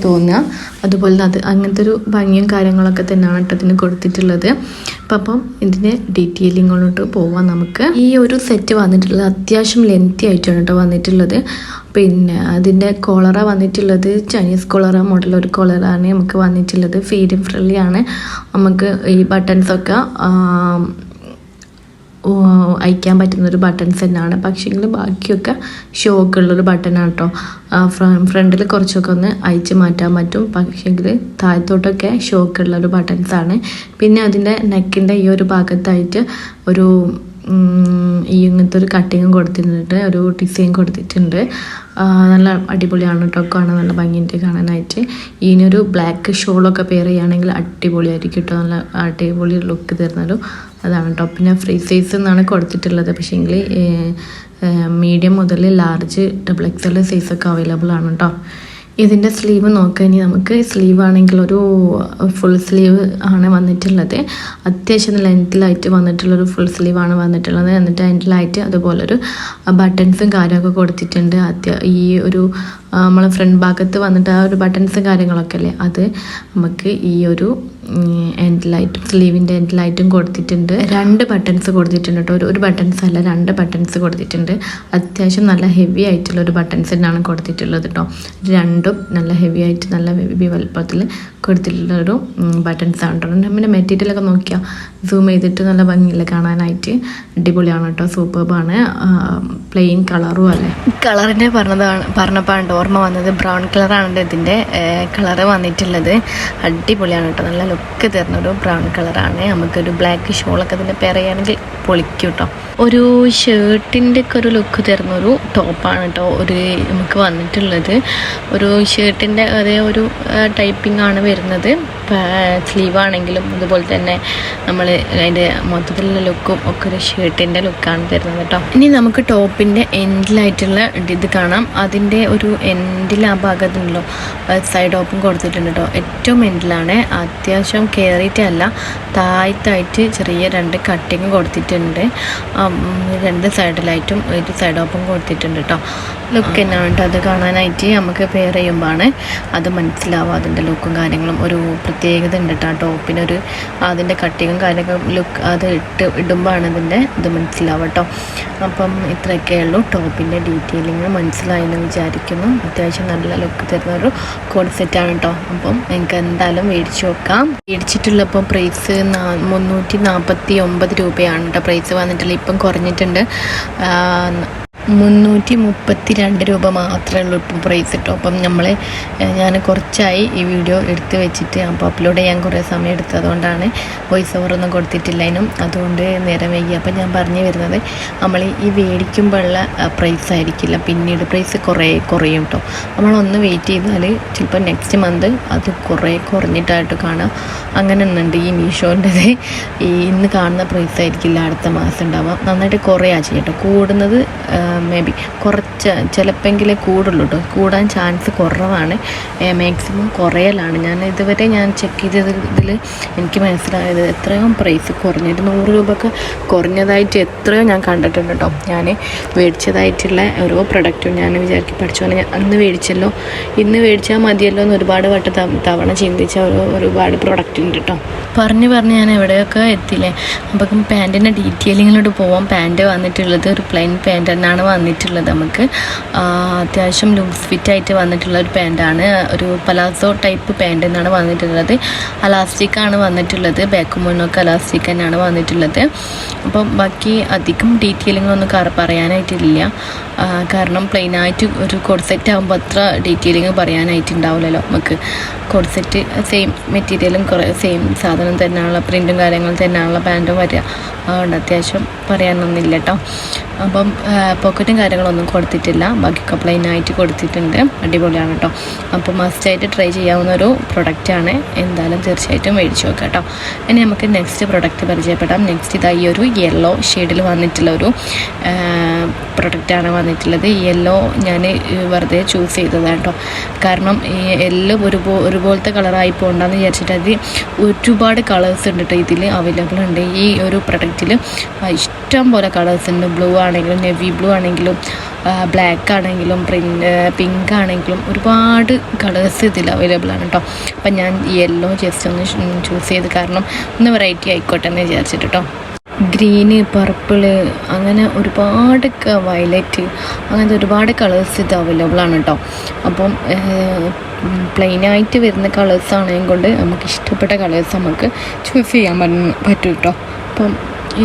തോന്നുക. അതുപോലെ അങ്ങനത്തെ ഒരു ഭംഗിയും കാര്യങ്ങളൊക്കെ തന്നെയാണ് കേട്ടോ ഇതിന് കൊടുത്തിട്ടുള്ളത്. അപ്പം ഇതിൻ്റെ ഡീറ്റെയിലിങ്ങോട്ട് പോവാം നമുക്ക്. ഈ ഒരു സെറ്റ് വന്നിട്ടുള്ളത് അത്യാവശ്യം ലെങ്തി ആയിട്ടാണ് കേട്ടോ വന്നിട്ടുള്ളത്. പിന്നെ അതിൻ്റെ കോളറ വന്നിട്ടുള്ളത് ചൈനീസ് കോളറ മോഡൽ ഒരു കോളറാണ് നമുക്ക് വന്നിട്ടുള്ളത്. ഫീഡിങ് ഫ്രണ്ട്ലി ആണ്. നമുക്ക് ഈ ബട്ടൺസൊക്കെ അയക്കാൻ പറ്റുന്നൊരു ബട്ടൺസ് തന്നെയാണ്. പക്ഷേങ്കിൽ ബാക്കിയൊക്കെ ഷോക്കുള്ളൊരു ബട്ടനാണ് കേട്ടോ. ഫ്രണ്ടിൽ കുറച്ചൊക്കെ ഒന്ന് അയച്ച് മാറ്റാൻ പറ്റും. പക്ഷേങ്കിൽ താഴത്തോട്ടൊക്കെ ഷോക്കുള്ളൊരു ബട്ടൺസാണ്. പിന്നെ അതിൻ്റെ നെക്കിൻ്റെ ഈ ഒരു ഭാഗത്തായിട്ട് ഒരു ഇങ്ങനത്തെ ഒരു കട്ടിങ്ങും കൊടുത്തിട്ടുണ്ട്, ഒരു ഡിസൈൻ കൊടുത്തിട്ടുണ്ട്. നല്ല അടിപൊളിയാണ് കേട്ടോ, കാണാൻ നല്ല ഭംഗിയുണ്ട് കാണാനായിട്ട്. ഇതിനൊരു ബ്ലാക്ക് ഷോളൊക്കെ പെയർ ചെയ്യുകയാണെങ്കിൽ അടിപൊളിയായിരിക്കും കേട്ടോ. നല്ല അടിപൊളി ലുക്ക് തരുന്നൊരു അതാണ് കേട്ടോ. പിന്നെ ഫ്രീ സൈസ് എന്നാണ് കൊടുത്തിട്ടുള്ളത്. പക്ഷേങ്കിൽ മീഡിയം മുതൽ ലാർജ് XXL സൈസൊക്കെ അവൈലബിൾ ആണ് കേട്ടോ. ഇതിൻ്റെ സ്ലീവ് നോക്കുക. ഇനി നമുക്ക് സ്ലീവ് ആണെങ്കിൽ ഒരു ഫുൾ സ്ലീവ് ആണ് വന്നിട്ടുള്ളത്. അത്യാവശ്യം ലെങ്ത്തിലായിട്ട് വന്നിട്ടുള്ളൊരു ഫുൾ സ്ലീവാണ് വന്നിട്ടുള്ളത്. എന്നിട്ട് അതിൻ്റെലായിട്ട് അതുപോലൊരു ബട്ടൺസും കാര്യമൊക്കെ കൊടുത്തിട്ടുണ്ട്. ഈ ഒരു നമ്മൾ ഫ്രണ്ട് ഭാഗത്ത് വന്നിട്ട് ആ ഒരു ബട്ടൺസും കാര്യങ്ങളൊക്കെ അല്ലേ, അത് നമുക്ക് ഈ ഒരു എൻഡിലായിട്ടും സ്ലീവിൻ്റെ എൻഡിലായിട്ടും കൊടുത്തിട്ടുണ്ട്. 2 ബട്ടൺസ് കൊടുത്തിട്ടുണ്ട് കേട്ടോ. ഒരു ബട്ടൺസ് അല്ല, 2 ബട്ടൺസ് കൊടുത്തിട്ടുണ്ട്. അത്യാവശ്യം നല്ല ഹെവി ആയിട്ടുള്ളൊരു ബട്ടൺസ് തന്നെയാണ് കൊടുത്തിട്ടുള്ളത് കേട്ടോ. രണ്ടും നല്ല ഹെവി ആയിട്ട് നല്ല ഹെവി വലുപ്പത്തിൽ കൊടുത്തിട്ടുള്ളൊരു ബട്ടൺസ് ആണ് കേട്ടോ. പിന്നെ മെറ്റീരിയലൊക്കെ നോക്കിയാൽ സൂം ചെയ്തിട്ട് നല്ല ഭംഗിയില്ല കാണാനായിട്ട്. അടിപൊളിയാണ് കേട്ടോ, സൂപ്പർബാണ്. പ്ലെയിൻ കളറും അല്ലേ. കളറിൻ്റെ പറഞ്ഞപ്പോൾ ഓർമ്മ വന്നത് ബ്രൗൺ കളറാണ് ഇതിൻ്റെ കളറ് വന്നിട്ടുള്ളത്. അടിപൊളിയാണ് കേട്ടോ, നല്ല ലുക്ക് തരുന്നൊരു ബ്രൗൺ കളറാണ്. നമുക്കൊരു ബ്ലാക്ക് ഷോളൊക്കെ ഇതിൻ്റെ പെയർ ചെയ്യുകയാണെങ്കിൽ പൊളിക്കും കേട്ടോ. ഒരു ഷർട്ടിൻ്റെ ഒക്കെ ഒരു ലുക്ക് തരുന്നൊരു ടോപ്പാണ് കേട്ടോ നമുക്ക് വന്നിട്ടുള്ളത്. ഒരു ഷർട്ടിൻ്റെ അതേ ഒരു ടൈപ്പിംഗ് ആണ് വരുന്നത്. സ്ലീവാണെങ്കിലും അതുപോലെ തന്നെ നമ്മൾ അതിൻ്റെ മൊത്തത്തിലുള്ള ലുക്കും ഒക്കെ ഒരു ഷർട്ടിൻ്റെ ലുക്കാണ് തരുന്നത് കേട്ടോ. ഇനി നമുക്ക് ടോപ്പിൻ്റെ എൻഡിലായിട്ടുള്ള ഇത് കാണാം. അതിൻ്റെ ഒരു എൻഡിൽ ആ ഭാഗത്തുണ്ടല്ലോ സൈഡ് ഓപ്പൺ കൊടുത്തിട്ടുണ്ട് കേട്ടോ. ഏറ്റവും എൻഡിലാണ്. അത്യാവശ്യം കയറിയിട്ടല്ല, താഴത്തായിട്ട് ചെറിയ 2 കട്ടിങ് കൊടുത്തിട്ടുണ്ട്. 2 സൈഡിലായിട്ടും ഒരു സൈഡ് ഓപ്പൺ കൊടുത്തിട്ടുണ്ട് കേട്ടോ. ലുക്ക് തന്നെയാണ് കേട്ടോ അത് കാണാനായിട്ട്. നമുക്ക് പെയർ ചെയ്യുമ്പോഴാണ് അത് മനസ്സിലാവുക അതിൻ്റെ ലുക്കും കാര്യങ്ങളും. ഒരു പ്രത്യേകത ഉണ്ട് കേട്ടോ ടോപ്പിനൊരു അതിൻ്റെ കട്ടിങ്ങും കാര്യങ്ങളും ലുക്ക് അത് ഇടുമ്പോഴാണ് അതിൻ്റെ ഇത് മനസ്സിലാവുക കേട്ടോ. അപ്പം ഇത്രയൊക്കെ ഉള്ളൂ. ടോപ്പിൻ്റെ ഡീറ്റെയിലിങ് മനസ്സിലായെന്ന് വിചാരിക്കുന്നു. അത്യാവശ്യം നല്ല ലുക്ക് തരുന്നൊരു കോഡ് സെറ്റാണ് കേട്ടോ. അപ്പം നിങ്ങൾക്ക് എന്തായാലും മേടിച്ച് നോക്കാം. മേടിച്ചിട്ടുള്ളപ്പോൾ പ്രൈസ് 349 രൂപയാണ് കേട്ടോ പ്രൈസ് വന്നിട്ടുള്ളത്. ഇപ്പം കുറഞ്ഞിട്ടുണ്ട്. 332 രൂപ മാത്രമേ ഉള്ളൂ ഇപ്പോൾ പ്രൈസ് കേട്ടോ. അപ്പം ഞാൻ കുറച്ചായി ഈ വീഡിയോ എടുത്ത് വെച്ചിട്ട്, അപ്പോൾ അപ്ലോഡ് ചെയ്യാൻ കുറേ സമയം എടുത്തതുകൊണ്ടാണ് വോയിസ് ഓവറൊന്നും കൊടുത്തിട്ടില്ല അതിനും, അതുകൊണ്ട് നേരം വൈകി. അപ്പം ഞാൻ പറഞ്ഞു വരുന്നത്, നമ്മൾ ഈ മേടിക്കുമ്പോഴുള്ള പ്രൈസ് ആയിരിക്കില്ല, പിന്നീട് പ്രൈസ് കുറയും കേട്ടോ. നമ്മളൊന്ന് വെയിറ്റ് ചെയ്താൽ ചിലപ്പോൾ നെക്സ്റ്റ് മന്ത് അത് കുറഞ്ഞിട്ടായിട്ട് കാണാം. അങ്ങനെ ഒന്നുണ്ട് ഈ മീഷോൻ്റെത്. ഇന്ന് കാണുന്ന പ്രൈസ് ആയിരിക്കില്ല അടുത്ത മാസം ഉണ്ടാവുക. നന്നായിട്ട് കുറയാ ചെയ്യട്ടോ. കൂടുന്നത് മേ ബി ചിലപ്പെങ്കിലേ കൂടുള്ളൂ കേട്ടോ. കൂടാൻ ചാൻസ് കുറവാണ്, മാക്സിമം കുറയലാണ്. ഇതുവരെ ഞാൻ ചെക്ക് ചെയ്തതിൽ എനിക്ക് മനസ്സിലായത് എത്രയോ പ്രൈസ് കുറഞ്ഞിട്ട് 100 രൂപക്ക് കുറഞ്ഞതായിട്ട് എത്രയോ ഞാൻ കണ്ടിട്ടുണ്ട് കേട്ടോ. ഞാൻ മേടിച്ചതായിട്ടുള്ള ഓരോ പ്രൊഡക്റ്റും ഞാൻ വിചാരിക്കും പഠിച്ചോനെ ഞാൻ അന്ന് മേടിച്ചല്ലോ, ഇന്ന് മേടിച്ചാൽ മതിയല്ലോ എന്ന് ഒരുപാട് തവണ ചിന്തിച്ച ഒരുപാട് പ്രൊഡക്റ്റ് ഉണ്ട് കേട്ടോ. പറഞ്ഞ് ഞാൻ എവിടെയൊക്കെ എത്തില്ലേ. അപ്പം പാൻറ്റിൻ്റെ ഡീറ്റെയിലിങ്ങിലോട്ട് പോവാം. പാൻറ്റ് വന്നിട്ടുള്ളത് ഒരു പ്ലെയിൻ പാൻറ്റ് തന്നെയാണ് വന്നിട്ടുള്ളത്. നമുക്ക് അത്യാവശ്യം ലൂസ് ഫിറ്റായിട്ട് വന്നിട്ടുള്ള ഒരു പാൻറ്റാണ്. ഒരു പലാസോ ടൈപ്പ് പാൻറ്റ് എന്നാണ് വന്നിട്ടുള്ളത്. അലാസ്റ്റിക്കാണ് വന്നിട്ടുള്ളത്. ബാക്കും മുന്നൊക്കെ അലാസ്റ്റിക് തന്നെയാണ് വന്നിട്ടുള്ളത്. അപ്പം ബാക്കി അധികം ഡീറ്റെയിലിങ്ങൊന്നും പറയാനായിട്ടില്ല. കാരണം പ്ലെയിനായിട്ട് ഒരു കോഡ് സെറ്റ് ആകുമ്പോൾ അത്ര ഡീറ്റെയിലിങ് പറയാനായിട്ടുണ്ടാവില്ലല്ലോ. നമുക്ക് കോഡ് സെറ്റ് സെയിം മെറ്റീരിയലും സെയിം സാധനം തന്നെയുള്ള പ്രിൻറ്റും കാര്യങ്ങളും തന്നെയുള്ള പാൻറ്റും വരിക. അതുകൊണ്ട് അത്യാവശ്യം പറയാനൊന്നുമില്ല കേട്ടോ. അപ്പം പോക്കറ്റും കാര്യങ്ങളൊന്നും കൊടുത്തിട്ടില്ല, ബാക്കിയൊക്കെ പ്ലെയിനായിട്ട് കൊടുത്തിട്ടുണ്ട്. അടിപൊളിയാണ് കേട്ടോ. അപ്പോൾ മസ്റ്റായിട്ട് ട്രൈ ചെയ്യാവുന്ന ഒരു പ്രൊഡക്റ്റാണ്. എന്തായാലും തീർച്ചയായിട്ടും മേടിച്ച് നോക്കാം കേട്ടോ. ഇനി നമുക്ക് നെക്സ്റ്റ് പ്രൊഡക്റ്റ് പരിചയപ്പെടാം. നെക്സ്റ്റ് ഇതായി ഒരു യെല്ലോ ഷെയ്ഡിൽ വന്നിട്ടുള്ള ഒരു പ്രൊഡക്റ്റാണ് വന്നിട്ടുള്ളത്. യെല്ലോ ഞാൻ വെറുതെ ചൂസ് ചെയ്തതാണ് കേട്ടോ. കാരണം ഈ എല്ലാം ഒരുപോലത്തെ കളറായി പോകണ്ടെന്ന് വിചാരിച്ചിട്ട് അത് ഒരുപാട് കളേഴ്സ് ഉണ്ട് കേട്ടോ ഇതിൽ അവൈലബിൾ ഉണ്ട്. ഈ ഒരു പ്രൊഡക്റ്റിൽ ഇഷ്ടം പോലെ കളേഴ്സ് ഉണ്ട്. ബ്ലൂ ആണെങ്കിലും നെവി ബ്ലൂ ആണെങ്കിലും ബ്ലാക്ക് ആണെങ്കിലും പിങ്ക് ആണെങ്കിലും ഒരുപാട് കളേഴ്സ് ഇതിൽ അവൈലബിൾ ആണ് കേട്ടോ. അപ്പം ഞാൻ യെല്ലോ ജസ്റ്റ് ഒന്ന് ചൂസ് ചെയ്ത്, കാരണം ഒന്ന് വെറൈറ്റി ആയിക്കോട്ടെ എന്ന് വിചാരിച്ചിട്ട് കേട്ടോ. ഗ്രീന്, പർപ്പിള്, അങ്ങനെ ഒരുപാട് വയലറ്റ്, അങ്ങനത്തെ ഒരുപാട് കളേഴ്സ് ഇത് അവൈലബിൾ ആണ് കേട്ടോ. അപ്പം പ്ലെയിനായിട്ട് വരുന്ന കളേഴ്സ് ആണെങ്കിൽ കൊണ്ട് നമുക്ക് ഇഷ്ടപ്പെട്ട കളേഴ്സ് നമുക്ക് ചൂസ് ചെയ്യാൻ പറ്റും കേട്ടോ. അപ്പം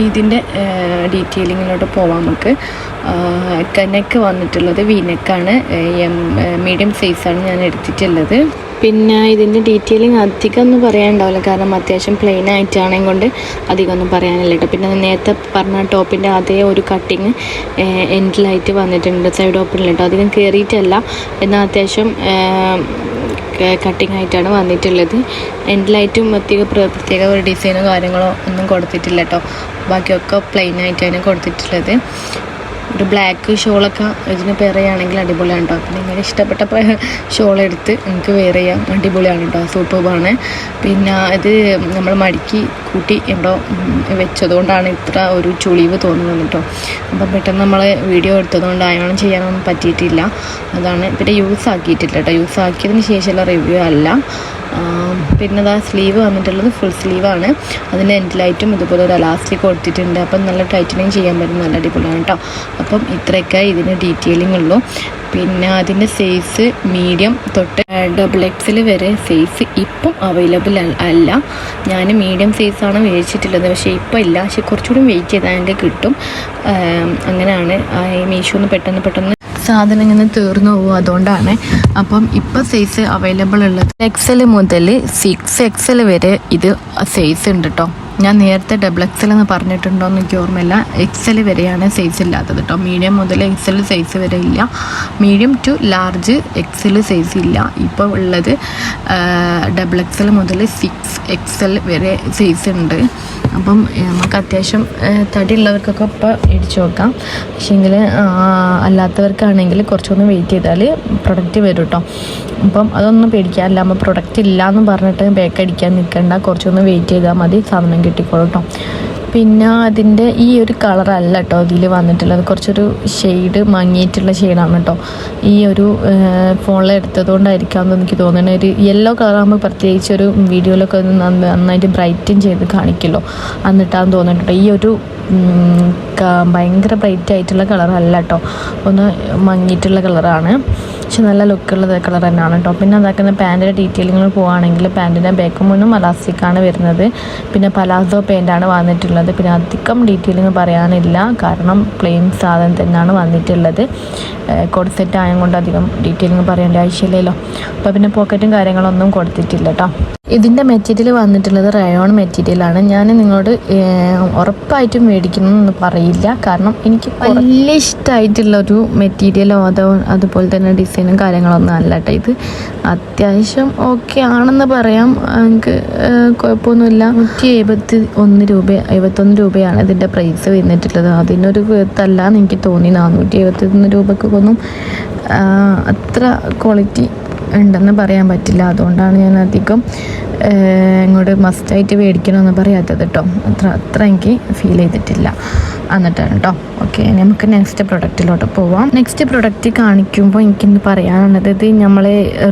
ഇതിൻ്റെ ഡീറ്റെയിലിങ്ങിലോട്ട് പോവാം. നമുക്ക് നെക്ക് വന്നിട്ടുള്ളത് വീനെക്കാണ്, മീഡിയം സൈസാണ് ഞാൻ എടുത്തിട്ടുള്ളത്. പിന്നെ ഇതിൻ്റെ ഡീറ്റെയിലിങ് അധികം ഒന്നും പറയാനുണ്ടാവില്ല, കാരണം അത്യാവശ്യം പ്ലെയിൻ ആയിട്ടാണെങ്കിൽ കൊണ്ട് അധികം ഒന്നും പറയാനില്ല കേട്ടോ. പിന്നെ നേരത്തെ പറഞ്ഞ ടോപ്പിൻ്റെ അതേ ഒരു കട്ടിങ് എൻഡിലായിട്ട് വന്നിട്ടുണ്ട്, സൈഡ് ഓപ്പണിൽ കേട്ടോ. അധികം കയറിയിട്ടല്ല, എന്നാൽ അത്യാവശ്യം കട്ടിങ് ആയിട്ടാണ് വന്നിട്ടുള്ളത്. എൻഡിലായിട്ടും പ്രത്യേക ഒരു ഡിസൈനോ കാര്യങ്ങളോ ഒന്നും കൊടുത്തിട്ടില്ല കേട്ടോ. ബാക്കിയൊക്കെ പ്ലെയിൻ ആയിട്ടാണ് കൊടുത്തിട്ടുള്ളത്. ഒരു ബ്ലാക്ക് ഷോളൊക്കെ ഇതിന് പെയർ ചെയ്യുകയാണെങ്കിൽ അടിപൊളിയാണ് കേട്ടോ. പിന്നെ നിങ്ങൾക്ക് ഇഷ്ടപ്പെട്ട ഷോളെടുത്ത് നിങ്ങൾക്ക് വെയർ ചെയ്യാം, അടിപൊളിയാണ് കേട്ടോ, സൂപ്പറാണ്. പിന്നെ ഇത് നമ്മൾ മടക്കി കൂട്ടി എവിടെ വെച്ചതുകൊണ്ടാണ് ഇത്ര ഒരു ചുളിവ് തോന്നുന്നത് കേട്ടോ. അപ്പം പെട്ടെന്ന് നമ്മൾ വീഡിയോ എടുത്തതുകൊണ്ട് അയൺ ചെയ്യാനൊന്നും പറ്റിയിട്ടില്ല, അതാണ്. പിന്നെ യൂസ് ആക്കിയിട്ടില്ല കേട്ടോ, യൂസ് ആക്കിയതിന് ശേഷമുള്ള റിവ്യൂ അല്ല. പിന്നെ അതാ സ്ലീവ് വന്നിട്ടുള്ളത് ഫുൾ സ്ലീവാണ്. അതിൻ്റെ എൻഡിലായിട്ടും ഇതുപോലെ ഒരു അലാസ്റ്റിക് കൊടുത്തിട്ടുണ്ട്. അപ്പം നല്ല ടൈറ്റനിങ് ചെയ്യാൻ പറ്റും, നല്ല അടിപൊളിയാണ് കേട്ടോ. അപ്പം ഇത്രയൊക്കെ ഇതിന് ഡീറ്റെയിലിംഗ് ഉള്ളൂ. പിന്നെ അതിൻ്റെ സൈസ് മീഡിയം തൊട്ട് XXL വരെ സൈസ് ഇപ്പം അവൈലബിൾ അല്ല. ഞാൻ മീഡിയം സൈസാണ് മേടിച്ചിട്ടുള്ളത്, പക്ഷേ ഇപ്പം ഇല്ല. പക്ഷേ കുറച്ചുകൂടി വെയിറ്റ് ചെയ്താൽ എനിക്ക് കിട്ടും. അങ്ങനെയാണ് ഈ മീഷോന്ന് പെട്ടെന്ന് സാധനം ഇങ്ങനെ തീർന്നു പോകും, അതുകൊണ്ടാണ്. അപ്പം ഇപ്പം സൈസ് അവൈലബിൾ ഉള്ളത് XL മുതൽ 6XL വരെ ഇത് സൈസ് ഉണ്ട് കേട്ടോ. ഞാൻ നേരത്തെ XXL എന്ന് പറഞ്ഞിട്ടുണ്ടോ എന്ന് എനിക്ക് ഓർമ്മയില്ല. XL വരെയാണ് സൈസ് ഇല്ലാത്തത് കേട്ടോ. മീഡിയം മുതൽ XL സൈസ് വരെ ഇല്ല, medium to large XL size ഇല്ല. ഇപ്പോൾ ഉള്ളത് XXL മുതൽ 6XL വരെ സൈസ് ഉണ്ട്. അപ്പം നമുക്ക് അത്യാവശ്യം തടിയുള്ളവർക്കൊക്കെ ഇപ്പോൾ ഇടിച്ചു നോക്കാം. പക്ഷേങ്കിൽ അല്ലാത്തവർക്കാണെങ്കിൽ കുറച്ചൊന്ന് വെയിറ്റ് ചെയ്താൽ പ്രൊഡക്റ്റ് വരും കേട്ടോ. അപ്പം അതൊന്നും പേടിക്കാനില്ല. നമ്മൾ പ്രൊഡക്റ്റ് ഇല്ല എന്ന് പറഞ്ഞിട്ട് ബാക്ക് അടിക്കാൻ നിൽക്കേണ്ട, കുറച്ചൊന്ന് വെയിറ്റ് ചെയ്താൽ മതി, സാധനം കിട്ടിക്കോളും കേട്ടോ. പിന്നെ അതിൻ്റെ ഈ ഒരു കളറല്ല കേട്ടോ ഇതിൽ വന്നിട്ടുള്ളത്, കുറച്ചൊരു ഷെയ്ഡ് മങ്ങിയിട്ടുള്ള ഷെയ്ഡാണ് കേട്ടോ. ഈ ഒരു ഫോണിൽ എടുത്തതുകൊണ്ടായിരിക്കാമെന്ന് എനിക്ക് തോന്നുന്നത്. ഒരു യെല്ലോ കളറാകുമ്പോൾ പ്രത്യേകിച്ച് ഒരു വീഡിയോയിലൊക്കെ ഒന്ന് നന്നായിട്ട് ബ്രൈറ്റൻ ചെയ്ത് കാണിക്കുമല്ലോ, എന്നിട്ടാന്ന് തോന്നിട്ടോ. ഈ ഒരു ഭയങ്കര ബ്രൈറ്റ് ആയിട്ടുള്ള കളറല്ല കേട്ടോ, ഒന്ന് മങ്ങിയിട്ടുള്ള കളറാണ്. പക്ഷെ നല്ല ലുക്കുള്ള കളർ തന്നെയാണ് കേട്ടോ. പിന്നെ അതാക്കുന്ന പാൻറ്റിൻ്റെ ഡീറ്റെയിലിങ്ങൾ പോവുകയാണെങ്കിൽ പാൻറ്റിൻ്റെ ബാക്ക് മുന്നും അലാസ്റ്റിക്കാണ് വരുന്നത്. പിന്നെ പലാസോ പാൻറ്റാണ് വന്നിട്ടുള്ളത്. പിന്നെ അധികം ഡീറ്റെയിലിങ് പറയാനില്ല, കാരണം പ്ലെയിൻ സാധനം തന്നെയാണ് വന്നിട്ടുള്ളത്. കോഡ് സെറ്റ് ആയതുകൊണ്ട് അധികം ഡീറ്റെയിലിങ് പറയേണ്ട ആവശ്യമില്ലല്ലോ. അപ്പോൾ പിന്നെ പോക്കറ്റും കാര്യങ്ങളൊന്നും കൊടുത്തിട്ടില്ല കേട്ടോ. ഇതിൻ്റെ മെറ്റീരിയൽ വന്നിട്ടുള്ളത് റയോൺ മെറ്റീരിയലാണ്. ഞാൻ നിങ്ങളോട് ഉറപ്പായിട്ടും മേടിക്കുന്നതെന്ന് പറയില്ല, കാരണം എനിക്ക് വലിയ ഇഷ്ടമായിട്ടുള്ളൊരു മെറ്റീരിയലോ അതുപോലെ തന്നെ ഡിസൈനും കാര്യങ്ങളൊന്നും അല്ല കേട്ടോ. ഇത് അത്യാവശ്യം ഓക്കെ ആണെന്ന് പറയാം, എനിക്ക് കുഴപ്പമൊന്നുമില്ല. 171 രൂപയാണ് ഇതിൻ്റെ പ്രൈസ് വന്നിട്ടുള്ളത്. അതിനൊരു വിധത്തല്ലാന്ന് എനിക്ക് തോന്നി. 471 രൂപക്കൊന്നും അത്ര ക്വാളിറ്റി ഉണ്ടെന്ന് പറയാൻ പറ്റില്ല. അതുകൊണ്ടാണ് ഞാൻ അധികം ഇങ്ങോട്ട് മസ്റ്റായിട്ട് മേടിക്കണമെന്ന് പറയാത്തത് കേട്ടോ. അത്ര എനിക്ക് ഫീൽ ചെയ്തിട്ടില്ല എന്നിട്ടാണ് കേട്ടോ. ഓക്കെ, നമുക്ക് നെക്സ്റ്റ് പ്രൊഡക്റ്റിലോട്ട് പോവാം. നെക്സ്റ്റ് പ്രൊഡക്റ്റ് കാണിക്കുമ്പോൾ എനിക്കിന്ന് പറയാനുള്ളത്, ഇത് നമ്മൾ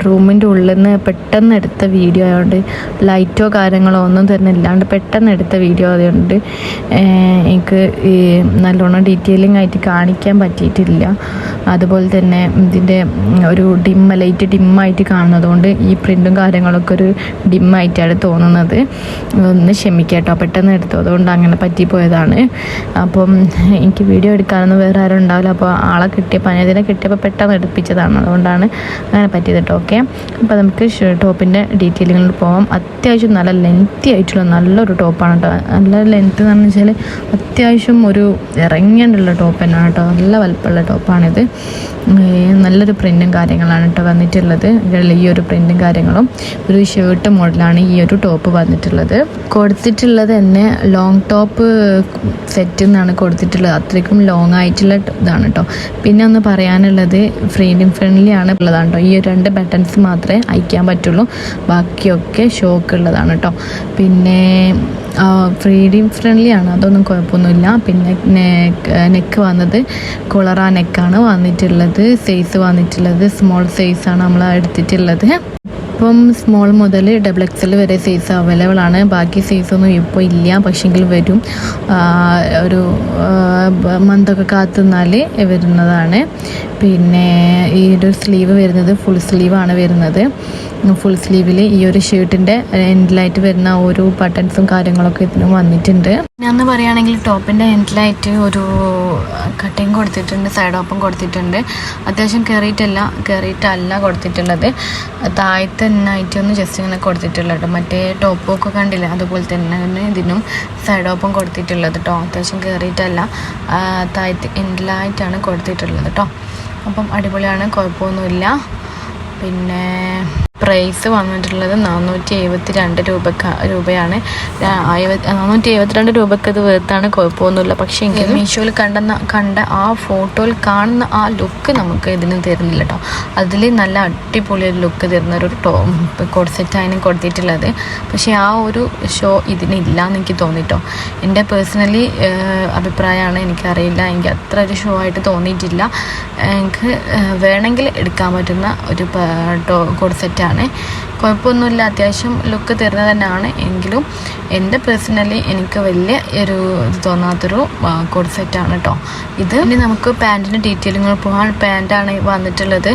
റൂമിൻ്റെ ഉള്ളിൽ നിന്ന് പെട്ടെന്ന് എടുത്ത വീഡിയോ ആയതുകൊണ്ട് ലൈറ്റോ കാര്യങ്ങളോ ഒന്നും തന്നെ ഇല്ലാണ്ട് പെട്ടെന്ന് എടുത്ത വീഡിയോ ആയതുകൊണ്ട് എനിക്ക് നല്ലോണം ഡീറ്റെയിലിംഗ് ആയിട്ട് കാണിക്കാൻ പറ്റിയിട്ടില്ല. അതുപോലെ തന്നെ ഇതിൻ്റെ ഒരു ലൈറ്റ് ഡിമ്മായിട്ട് കാണുന്നതുകൊണ്ട് ഈ പ്രിൻറ്റും കാര്യങ്ങളൊക്കെ ഒരു ഡിമ്മായിട്ടാണ് തോന്നുന്നത്. ഒന്ന് ക്ഷമിക്കാട്ടോ, പെട്ടെന്ന് എടുത്തു, അതുകൊണ്ട് അങ്ങനെ പറ്റിപ്പോയതാണ്. അപ്പം എനിക്ക് വീഡിയോ എടുക്കാനൊന്നും വേറെ ആരും ഉണ്ടാവില്ല. അപ്പോൾ ആളെ ഇതിനെ കിട്ടിയപ്പോൾ പെട്ടെന്ന് എടുപ്പിച്ചതാണ്, അതുകൊണ്ടാണ് അങ്ങനെ പറ്റിയത് കേട്ടോ. ഓക്കെ, അപ്പോൾ നമുക്ക് ടോപ്പിൻ്റെ ഡീറ്റെയിലിങ്ങിൽ പോകാം. അത്യാവശ്യം നല്ല ലെങ്തി ആയിട്ടുള്ള നല്ലൊരു ടോപ്പാണ് കേട്ടോ. നല്ല ലെങ്ത്ത് എന്ന് വെച്ചാൽ അത്യാവശ്യം ഒരു ഇറങ്ങിയുള്ള ടോപ്പ് തന്നെയാണ് കേട്ടോ. നല്ല വലുപ്പമുള്ള ടോപ്പാണിത്. നല്ലൊരു പ്രിൻറ്റും കാര്യങ്ങളാണ് കേട്ടോ വന്നിട്ടുള്ളത്. ഈ ഒരു പ്രിൻറ്റും കാര്യങ്ങളും ഒരു ഷർട്ട് മോഡലാണ് ഈ ഒരു ടോപ്പ് വന്നിട്ടുള്ളത്. കൊടുത്തിട്ടുള്ളത് തന്നെ ലോങ് ടോപ്പ് സെറ്റ് എന്നാണ് കൊടുത്തിട്ടുള്ളത്. അത്രയ്ക്കും ലോങ് ആയിട്ടുള്ള ഇതാണ് കേട്ടോ. പിന്നെ ഒന്ന് പറയാനുള്ളത്, ഫ്രണ്ട്ലി ആണ് ഉള്ളതാണ് കേട്ടോ. ഈ 2 ബട്ടൺസ് മാത്രമേ അയക്കാൻ പറ്റുള്ളൂ, ബാക്കിയൊക്കെ ഷോക്ക് ഉള്ളതാണ് കേട്ടോ. പിന്നെ ഫ്രണ്ട്ലി ആണ്, അതൊന്നും കുഴപ്പമൊന്നുമില്ല. പിന്നെ നെക്ക് വന്നത് കൊളറ നെക്കാണ് വന്നിട്ടുള്ളത്. സൈസ് വന്നിട്ടുള്ളത് സ്മോൾ സൈസാണ് നമ്മൾ എടുത്തിട്ടുള്ളത്. ഇപ്പം സ്മോൾ മുതൽ XXL വരെ സൈസ് അവൈലബിൾ ആണ്. ബാക്കി സൈസൊന്നും ഇപ്പോൾ ഇല്ല, പക്ഷെങ്കിൽ വരും. ഒരു മന്തൊക്കെ കാത്തുനിന്നാൽ വരുന്നതാണ്. പിന്നെ ഈ ഒരു സ്ലീവ് വരുന്നത് ഫുൾ സ്ലീവാണ് വരുന്നത്. ഫുൾ സ്ലീവിൽ ഈ ഒരു ഷർട്ടിൻ്റെ എൻഡിലായിട്ട് വരുന്ന ഓരോ ബട്ടൺസും കാര്യങ്ങളൊക്കെ ഇതിനും വന്നിട്ടുണ്ട്. ഞാൻ പറയുകയാണെങ്കിൽ ടോപ്പിൻ്റെ എൻഡിലായിട്ട് ഒരു കട്ടിങ് കൊടുത്തിട്ടുണ്ട്, സൈഡ് ഓപ്പൺ കൊടുത്തിട്ടുണ്ട്. അത്യാവശ്യം കയറിയിട്ടല്ല കൊടുത്തിട്ടുള്ളത്. താഴത്തെ നൈറ്റൊന്ന് ജസ്റ്റ് ഇങ്ങനെ കൊടുത്തിട്ടുള്ളത് കേട്ടോ. മറ്റേ ടോപ്പൊക്കെ കണ്ടില്ല, അതുപോലെ തന്നെ ഇതിനും സൈഡ് ഓപ്പൺ കൊടുത്തിട്ടുള്ളത് കേട്ടോ. അത്യാവശ്യം കയറിയിട്ടല്ല, താഴത്തെ എൻഡിലായിട്ടാണ് കൊടുത്തിട്ടുള്ളത് കേട്ടോ. അപ്പം അടിപൊളിയാണ്, കുഴപ്പമൊന്നുമില്ല. പിന്നെ പ്രൈസ് വന്നിട്ടുള്ളത് 472 രൂപയാണ്. 472 രൂപയ്ക്ക് ഇത് വേർത്താണ്, കുഴപ്പമൊന്നുമില്ല. പക്ഷേ എങ്കിൽ മീഷോയിൽ കണ്ട ആ ഫോട്ടോയിൽ കാണുന്ന ആ ലുക്ക് നമുക്ക് ഇതിന് തരുന്നില്ല കേട്ടോ. അതിൽ നല്ല അടിപൊളി ഒരു ലുക്ക് തരുന്ന ഒരു കോഡ് സെറ്റാണ് കൊടുത്തിട്ടുള്ളത്. പക്ഷേ ആ ഒരു ഷോ ഇതിനില്ല എന്ന് എനിക്ക് തോന്നിട്ടോ. എൻ്റെ പേഴ്സണലി അഭിപ്രായമാണ്, എനിക്കറിയില്ല, എനിക്ക് അത്ര ഒരു ഷോ ആയിട്ട് തോന്നിയിട്ടില്ല. എനിക്ക് വേണമെങ്കിൽ എടുക്കാൻ പറ്റുന്ന ഒരു കോഡ് സെറ്റാണ്. കുഴപ്പമൊന്നുമില്ല, അത്യാവശ്യം ലുക്ക് തരുന്നത് തന്നെയാണ്. എങ്കിലും എൻ്റെ പേഴ്സണലി എനിക്ക് വലിയ ഒരു ഇത് തോന്നാത്തൊരു കോഡ് സെറ്റാണ് കേട്ടോ ഇത്. ഇനി നമുക്ക് പാൻറ്റിൻ്റെ ഡീറ്റെയിലുകൾ പോകാൻ. പാൻറ്റാണ് വന്നിട്ടുള്ളത്,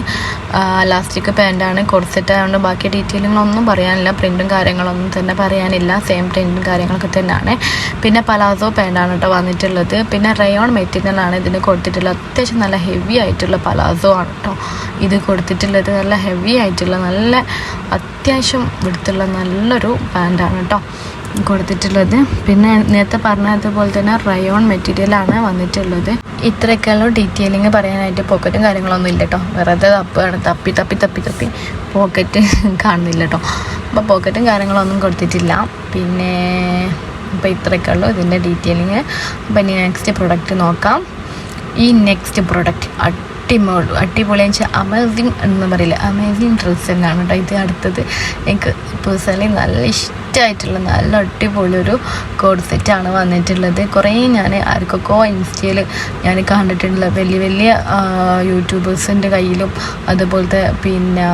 ഇലാസ്റ്റിക് പാൻറ്റാണ്. കോഡ് സെറ്റ് ആയതുകൊണ്ട് ബാക്കി ഡീറ്റെയിലുകളൊന്നും പറയാനില്ല, പ്രിൻറ്റും കാര്യങ്ങളൊന്നും തന്നെ പറയാനില്ല, സെയിം പ്രിൻറ്റും കാര്യങ്ങളൊക്കെ തന്നെയാണ്. പിന്നെ പലാസോ പാൻറ്റാണ് കേട്ടോ വന്നിട്ടുള്ളത്. പിന്നെ റയോൺ മെറ്റീരിയലാണ് ഇതിന് കൊടുത്തിട്ടുള്ളത്. അത്യാവശ്യം നല്ല ഹെവി ആയിട്ടുള്ള പലാസോ ആണ് കേട്ടോ ഇത് കൊടുത്തിട്ടുള്ളത്. നല്ല ഹെവി ആയിട്ടുള്ള നല്ല അത്യാവശ്യം എടുത്തുള്ള നല്ലൊരു പാൻറ്റാണ് കേട്ടോ കൊടുത്തിട്ടുള്ളത്. പിന്നെ നേരത്തെ പറഞ്ഞതുപോലെ തന്നെ റയോൺ മെറ്റീരിയലാണ് വന്നിട്ടുള്ളത്. ഇത്രയൊക്കെയുള്ള ഡീറ്റെയിലിങ് പറയാനായിട്ട് പോക്കറ്റും കാര്യങ്ങളൊന്നും ഇല്ല കേട്ടോ. വെറുതെ തപ്പി പോക്കറ്റ് കാണുന്നില്ല കേട്ടോ. അപ്പോൾ പോക്കറ്റും കാര്യങ്ങളൊന്നും കൊടുത്തിട്ടില്ല. പിന്നെ അപ്പോൾ ഇത്രയൊക്കെയുള്ളൂ ഇതിൻ്റെ ഡീറ്റെയിലിങ്. അപ്പോൾ ഇനി നെക്സ്റ്റ് പ്രൊഡക്റ്റ് നോക്കാം. ഈ നെക്സ്റ്റ് പ്രൊഡക്റ്റ് അടിപൊളിയെന്ന് വെച്ചാൽ അമേസിങ് എന്ന് പറയില്ല, അമേസിങ് ഡ്രസ്സ് തന്നെയാണ് കേട്ടോ ഇത്. അടുത്തത് എനിക്ക് പേഴ്സണലി നല്ല ആയിട്ടുള്ള നല്ല അടിപൊളി ഒരു കോഡ് സെറ്റാണ് വന്നിട്ടുള്ളത്. കുറേ ഞാൻ ആർക്കൊക്കെ ഇൻസ്റ്റയിൽ ഞാൻ കണ്ടിട്ടുള്ള വലിയ വലിയ യൂട്യൂബേഴ്സിൻ്റെ കയ്യിലും അതുപോലത്തെ പിന്നെ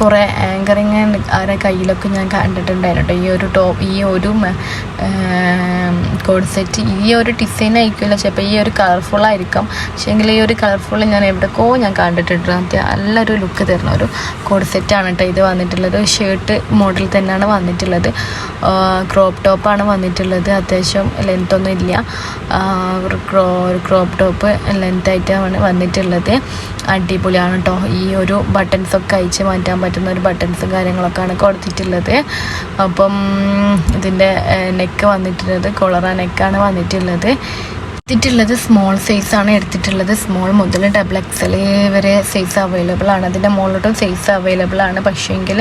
കുറേ ആങ്കറിങ് ആരുടെ കയ്യിലൊക്കെ ഞാൻ കണ്ടിട്ടുണ്ടായിരുന്നു ഈ ഒരു കോഡ് സെറ്റ്. ഈ ഒരു ഡിസൈൻ ആയിരിക്കില്ല, ചിലപ്പോൾ ഈ ഒരു കളർഫുള്ളായിരിക്കാം, പക്ഷേ എങ്കിൽ ഈ ഒരു കളർഫുൾ ഞാൻ എവിടെക്കോ ഞാൻ കണ്ടിട്ടുണ്ട്. നല്ലൊരു ലുക്ക് തരുന്ന ഒരു കോഡ് സെറ്റാണ് കേട്ടോ ഇത് വന്നിട്ടുള്ളത്. ഷർട്ട് മോഡൽ തന്നെയാണ് വന്നിട്ടുള്ളത്. ക്രോപ്പ് ടോപ്പാണ് വന്നിട്ടുള്ളത്. അത്യാവശ്യം ലെങ്ത്തൊന്നും ഇല്ല, ഒരു ക്രോപ്പ് ടോപ്പ് ലെങ്ത്തായിട്ടാണ് വന്നിട്ടുള്ളത്. അടിപൊളിയാണ് കേട്ടോ. ഈ ഒരു ബട്ടൺസൊക്കെ അയച്ച് മാറ്റാൻ പറ്റുന്ന ഒരു ബട്ടൺസും കാര്യങ്ങളൊക്കെയാണ് കൊടുത്തിട്ടുള്ളത്. അപ്പം ഇതിൻ്റെ നെക്ക് വന്നിട്ടുള്ളത് കൊളറ നെക്കാണ് വന്നിട്ടുള്ളത്. സ്മോൾ സൈസാണ് എടുത്തിട്ടുള്ളത്. സ്മോൾ മുതൽ XXL വരെ സൈസ് അവൈലബിൾ ആണ്. അതിൻ്റെ മുകളിലോട്ടും സൈസ് അവൈലബിൾ ആണ്, പക്ഷേങ്കിൽ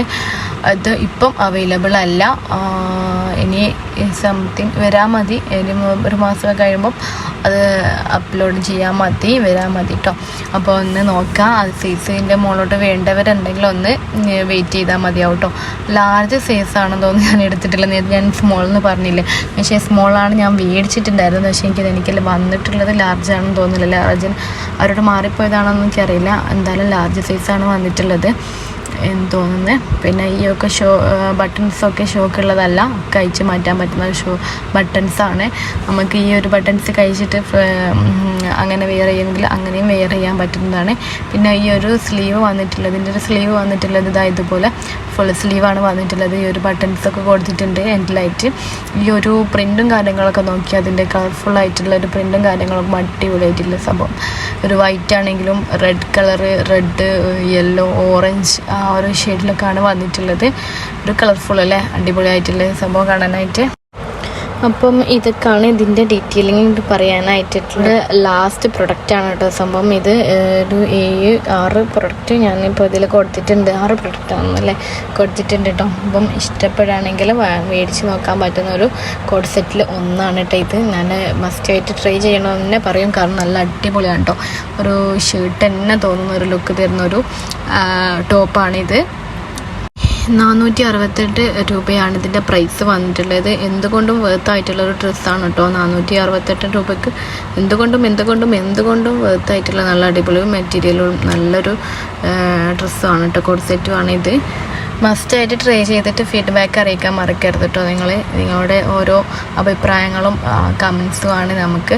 അത് ഇപ്പം അവൈലബിൾ അല്ല. ഇനി സംതിങ് വരാൻ മതി, ഇനി ഒരു മാസം കഴിയുമ്പം അത് അപ്ലോഡ് ചെയ്യാൻ വരാൻ മതി കേട്ടോ. അപ്പോൾ ഒന്ന് നോക്കാം. അത് സൈസിൻ്റെ മുകളിലോട്ട് വേണ്ടവരുണ്ടെങ്കിൽ ഒന്ന് വെയിറ്റ് ചെയ്താൽ മതിയാവും കേട്ടോ. ലാർജ് സൈസാണെന്ന് തോന്നുന്നു ഞാൻ എടുത്തിട്ടില്ല. ഞാൻ സ്മോൾ എന്ന് പറഞ്ഞില്ലേ, പക്ഷേ സ്മോളാണ് ഞാൻ മേടിച്ചിട്ടുണ്ടായിരുന്നത്. പക്ഷേ എനിക്ക് വന്നിട്ടുള്ളത് ലാർജ് ആണെന്ന് തോന്നുന്നില്ല. ലാർജിന് അവരോട് മാറിപ്പോയതാണെന്ന് എനിക്കറിയില്ല. എന്തായാലും ലാർജ് സൈസാണ് വന്നിട്ടുള്ളത് എന്ന് തോന്നുന്നത്. പിന്നെ ഈ ഒക്കെ ബട്ടൺസൊക്കെ ഷോക്കുള്ളതല്ല, കഴിച്ച് മാറ്റാൻ പറ്റുന്ന ബട്ടൺസാണ്. നമുക്ക് ഈ ഒരു ബട്ടൺസ് കഴിച്ചിട്ട് അങ്ങനെ വെയർ ചെയ്യുമെങ്കിൽ അങ്ങനെയും വെയർ ചെയ്യാൻ പറ്റുന്നതാണ്. പിന്നെ ഈ ഒരു സ്ലീവ് വന്നിട്ടുള്ളത്, ഇതിൻ്റെ ഒരു സ്ലീവ് വന്നിട്ടുള്ളത് ഇതുപോലെ ഫുൾ സ്ലീവാണ് വന്നിട്ടുള്ളത്. ഈ ഒരു ബട്ടൺസൊക്കെ കൊടുത്തിട്ടുണ്ട് എൻഡിലായിട്ട്. ഈ ഒരു പ്രിൻറ്റും കാര്യങ്ങളൊക്കെ നോക്കി അതിൻ്റെ കളർഫുള്ളായിട്ടുള്ള ഒരു പ്രിൻറ്റും കാര്യങ്ങളൊക്കെ അടിപൊളിയായിട്ടുള്ള സംഭവം. ഒരു വൈറ്റ് ആണെങ്കിലും red colour, red, yellow, orange ആ ഒരു ഷെയ്ഡിലൊക്കെയാണ് വന്നിട്ടുള്ളത്. ഒരു കളർഫുൾ അല്ലേ, അടിപൊളിയായിട്ടുള്ള സംഭവം കാണാനായിട്ട്. അപ്പം ഇതൊക്കെയാണ് ഇതിൻ്റെ ഡീറ്റെയിലിംഗ് പറയാനായിട്ടുള്ള ലാസ്റ്റ് പ്രൊഡക്റ്റാണ് കേട്ടോ സംഭവം. ഇത് ഒരു 6 പ്രൊഡക്റ്റ് ഞാനിപ്പോൾ ഇതിൽ കൊടുത്തിട്ടുണ്ട്. 6 പ്രൊഡക്റ്റാണെന്നല്ലേ കൊടുത്തിട്ടുണ്ട് കേട്ടോ. അപ്പം ഇഷ്ടപ്പെടുകയാണെങ്കിൽ മേടിച്ച് നോക്കാൻ പറ്റുന്ന ഒരു കോഡ് സെറ്റിൽ ഒന്നാണ് കേട്ടോ ഇത്. ഞാൻ മസ്റ്റായിട്ട് ട്രൈ ചെയ്യണമെന്ന് തന്നെ പറയും, കാരണം നല്ല അടിപൊളിയാണ് കേട്ടോ. ഒരു ഷർട്ട് തന്നെ തോന്നുന്ന ഒരു ലുക്ക് തരുന്നൊരു ടോപ്പാണിത്. 468 രൂപയാണ് ഇതിൻ്റെ പ്രൈസ് വന്നിട്ടുള്ളത്. എന്തുകൊണ്ടും വേർത്തായിട്ടുള്ള ഒരു ഡ്രസ്സാണ് കേട്ടോ. 468 രൂപയ്ക്ക് എന്തുകൊണ്ടും വേർത്തായിട്ടുള്ള നല്ല അടിപൊളി മെറ്റീരിയലും നല്ലൊരു ഡ്രസ്സുമാണ് കേട്ടോ. കോഡ് സെറ്റുമാണ് ഇത്. മസ്റ്റായിട്ട് ട്രൈ ചെയ്തിട്ട് ഫീഡ്ബാക്ക് അറിയിക്കാൻ മറക്കരുത് കേട്ടോ. നിങ്ങളുടെ ഓരോ അഭിപ്രായങ്ങളും കമൻസുമാണ് നമുക്ക്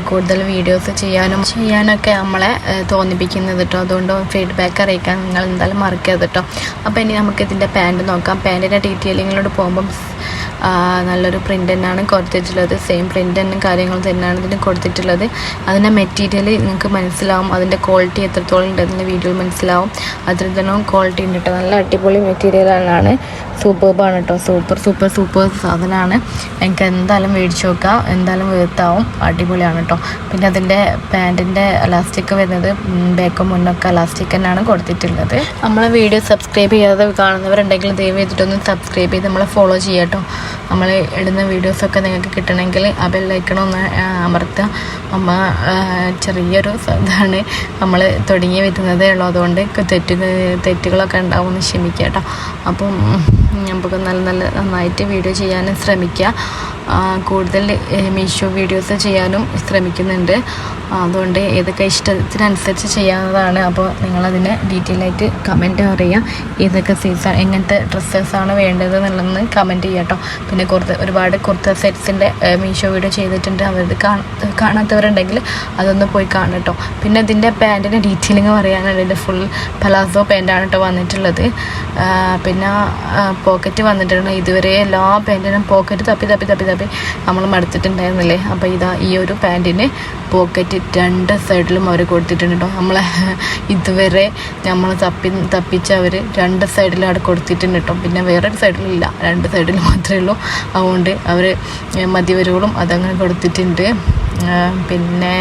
കൂടുതൽ വീഡിയോസ് ചെയ്യാനൊക്കെ നമ്മളെ തോന്നിപ്പിക്കുന്നത് കേട്ടോ. അതുകൊണ്ട് ഫീഡ്ബാക്ക് അറിയിക്കാൻ നിങ്ങൾ എന്തായാലും മറക്കരുത് കേട്ടോ. അപ്പോൾ ഇനി നമുക്ക് ഇതിൻ്റെ പാൻറ്റ് നോക്കാം. പാൻറ്റിൻ്റെ ഡീറ്റെയിലിങ്ങിലോട്ട് പോകുമ്പം നല്ലൊരു പ്രിൻ്റ് തന്നെയാണ് കൊടുത്തിട്ടുള്ളത്. സെയിം പ്രിൻ്റ് കാര്യങ്ങൾ തന്നെയാണ് ഇതിന് കൊടുത്തിട്ടുള്ളത്. അതിൻ്റെ മെറ്റീരിയൽ നിങ്ങൾക്ക് മനസ്സിലാവും, അതിൻ്റെ ക്വാളിറ്റി എത്രത്തോളം ഉണ്ട് അതിൻ്റെ വീഡിയോയിൽ മനസ്സിലാവും. അത്രത്തോളം ക്വാളിറ്റി ഉണ്ട് കേട്ടോ. നല്ല അടിപൊളി മെറ്റീരിയലാണ്, സൂപ്പർബാണ് കേട്ടോ. സൂപ്പർ സാധനമാണ്. എനിക്ക് എന്തായാലും മേടിച്ച് നോക്കാം, എന്തായാലും വേർത്താവും, അടിപൊളിയാണ് കേട്ടോ. പിന്നെ അതിൻ്റെ പാൻറ്റിൻ്റെ എലാസ്റ്റിക് വരുന്നത് ബാക്കും മുന്നൊക്കെ എലാസ്റ്റിക് തന്നെയാണ് കൊടുത്തിട്ടുള്ളത്. നമ്മളെ വീഡിയോ സബ്സ്ക്രൈബ് ചെയ്യാതെ കാണുന്നവരുണ്ടെങ്കിൽ ദയവ് ചെയ്തിട്ടൊന്ന് സബ്സ്ക്രൈബ് ചെയ്ത് നമ്മളെ ഫോളോ ചെയ്യാം കേട്ടോ. നമ്മൾ ഇടുന്ന വീഡിയോസൊക്കെ നിങ്ങൾക്ക് കിട്ടണമെങ്കിൽ ആ ബെല്ലൈക്കൺ ഒന്ന് അമർത്തുക. ചെറിയൊരു ഇതാണ് നമ്മൾ തുടങ്ങി വരുന്നതേ ഉള്ളൂ, അതുകൊണ്ട് തെറ്റുകളൊക്കെ ഉണ്ടാവുമെന്ന് ക്ഷമിക്കുക കേട്ടോ. അപ്പം നമുക്ക് നന്നായിട്ട് വീഡിയോ ചെയ്യാനും ശ്രമിക്കുക. കൂടുതൽ മീഷോ വീഡിയോസ് ചെയ്യാനും ശ്രമിക്കുന്നുണ്ട്. അതുകൊണ്ട് ഏതൊക്കെ ഇഷ്ടത്തിനനുസരിച്ച് ചെയ്യാവുന്നതാണ്. അപ്പോൾ നിങ്ങളതിന് ഡീറ്റെയിൽ ആയിട്ട് കമൻറ്റ് പറയുക. ഏതൊക്കെ സൈസാണ്, എങ്ങനത്തെ ഡ്രസ്സസാണ് വേണ്ടത് എന്നുള്ളതെന്ന് കമൻറ്റ് ചെയ്യുക കേട്ടോ. പിന്നെ ഒരുപാട് കുർത്ത സെറ്റ്സിൻ്റെ മീഷോ വീഡിയോ ചെയ്തിട്ടുണ്ട്. അവരത് കാണാത്തവരുണ്ടെങ്കിൽ അതൊന്ന് പോയി കാണും കേട്ടോ. പിന്നെ ഇതിൻ്റെ പാൻറ്റിൻ്റെ ഡീറ്റെയിലിങ് പറയാനാണ്. ഇതിൻ്റെ ഫുൾ പലാസോ പാൻറ്റാണ് കേട്ടോ വന്നിട്ടുള്ളത്. പിന്നെ പോക്കറ്റ് വന്നിട്ടുണ്ട്. ഇതുവരെ എല്ലാ പാൻറ്റിനും പോക്കറ്റ് തപ്പി നമ്മൾ മടുത്തിട്ടുണ്ടായിരുന്നില്ലേ. അപ്പോൾ ഈ ഒരു പാൻറ്റിന് പോക്കറ്റ് 2 സൈഡിലും അവർ കൊടുത്തിട്ടുണ്ട് കേട്ടോ. നമ്മളെ ഇതുവരെ നമ്മൾ തപ്പിച്ച് അവർ 2 സൈഡിലും അവിടെ കൊടുത്തിട്ടുണ്ട് കേട്ടോ. പിന്നെ വേറൊരു സൈഡിലില്ല, 2 സൈഡിൽ മാത്രമേ ഉള്ളൂ. അതുകൊണ്ട് അവർ മതിവരുകളും അതങ്ങനെ കൊടുത്തിട്ടുണ്ട്. പിന്നെ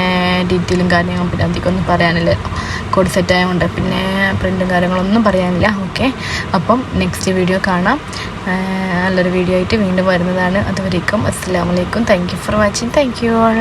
ഡീറ്റെയിലും കാര്യങ്ങളും പിന്നെ അധികമൊന്നും പറയാനില്ല, കോഡ് സെറ്റായതുകൊണ്ട്. പിന്നെ പ്രിൻറ്റും കാര്യങ്ങളൊന്നും പറയാനില്ല. ഓക്കെ, അപ്പം നെക്സ്റ്റ് വീഡിയോ കാണാം. നല്ലൊരു വീഡിയോ ആയിട്ട് വീണ്ടും വരുന്നതാണ്. അതുവരേക്കും അസ്സലാമു അലൈക്കും. Thank you for watching. Thank you all.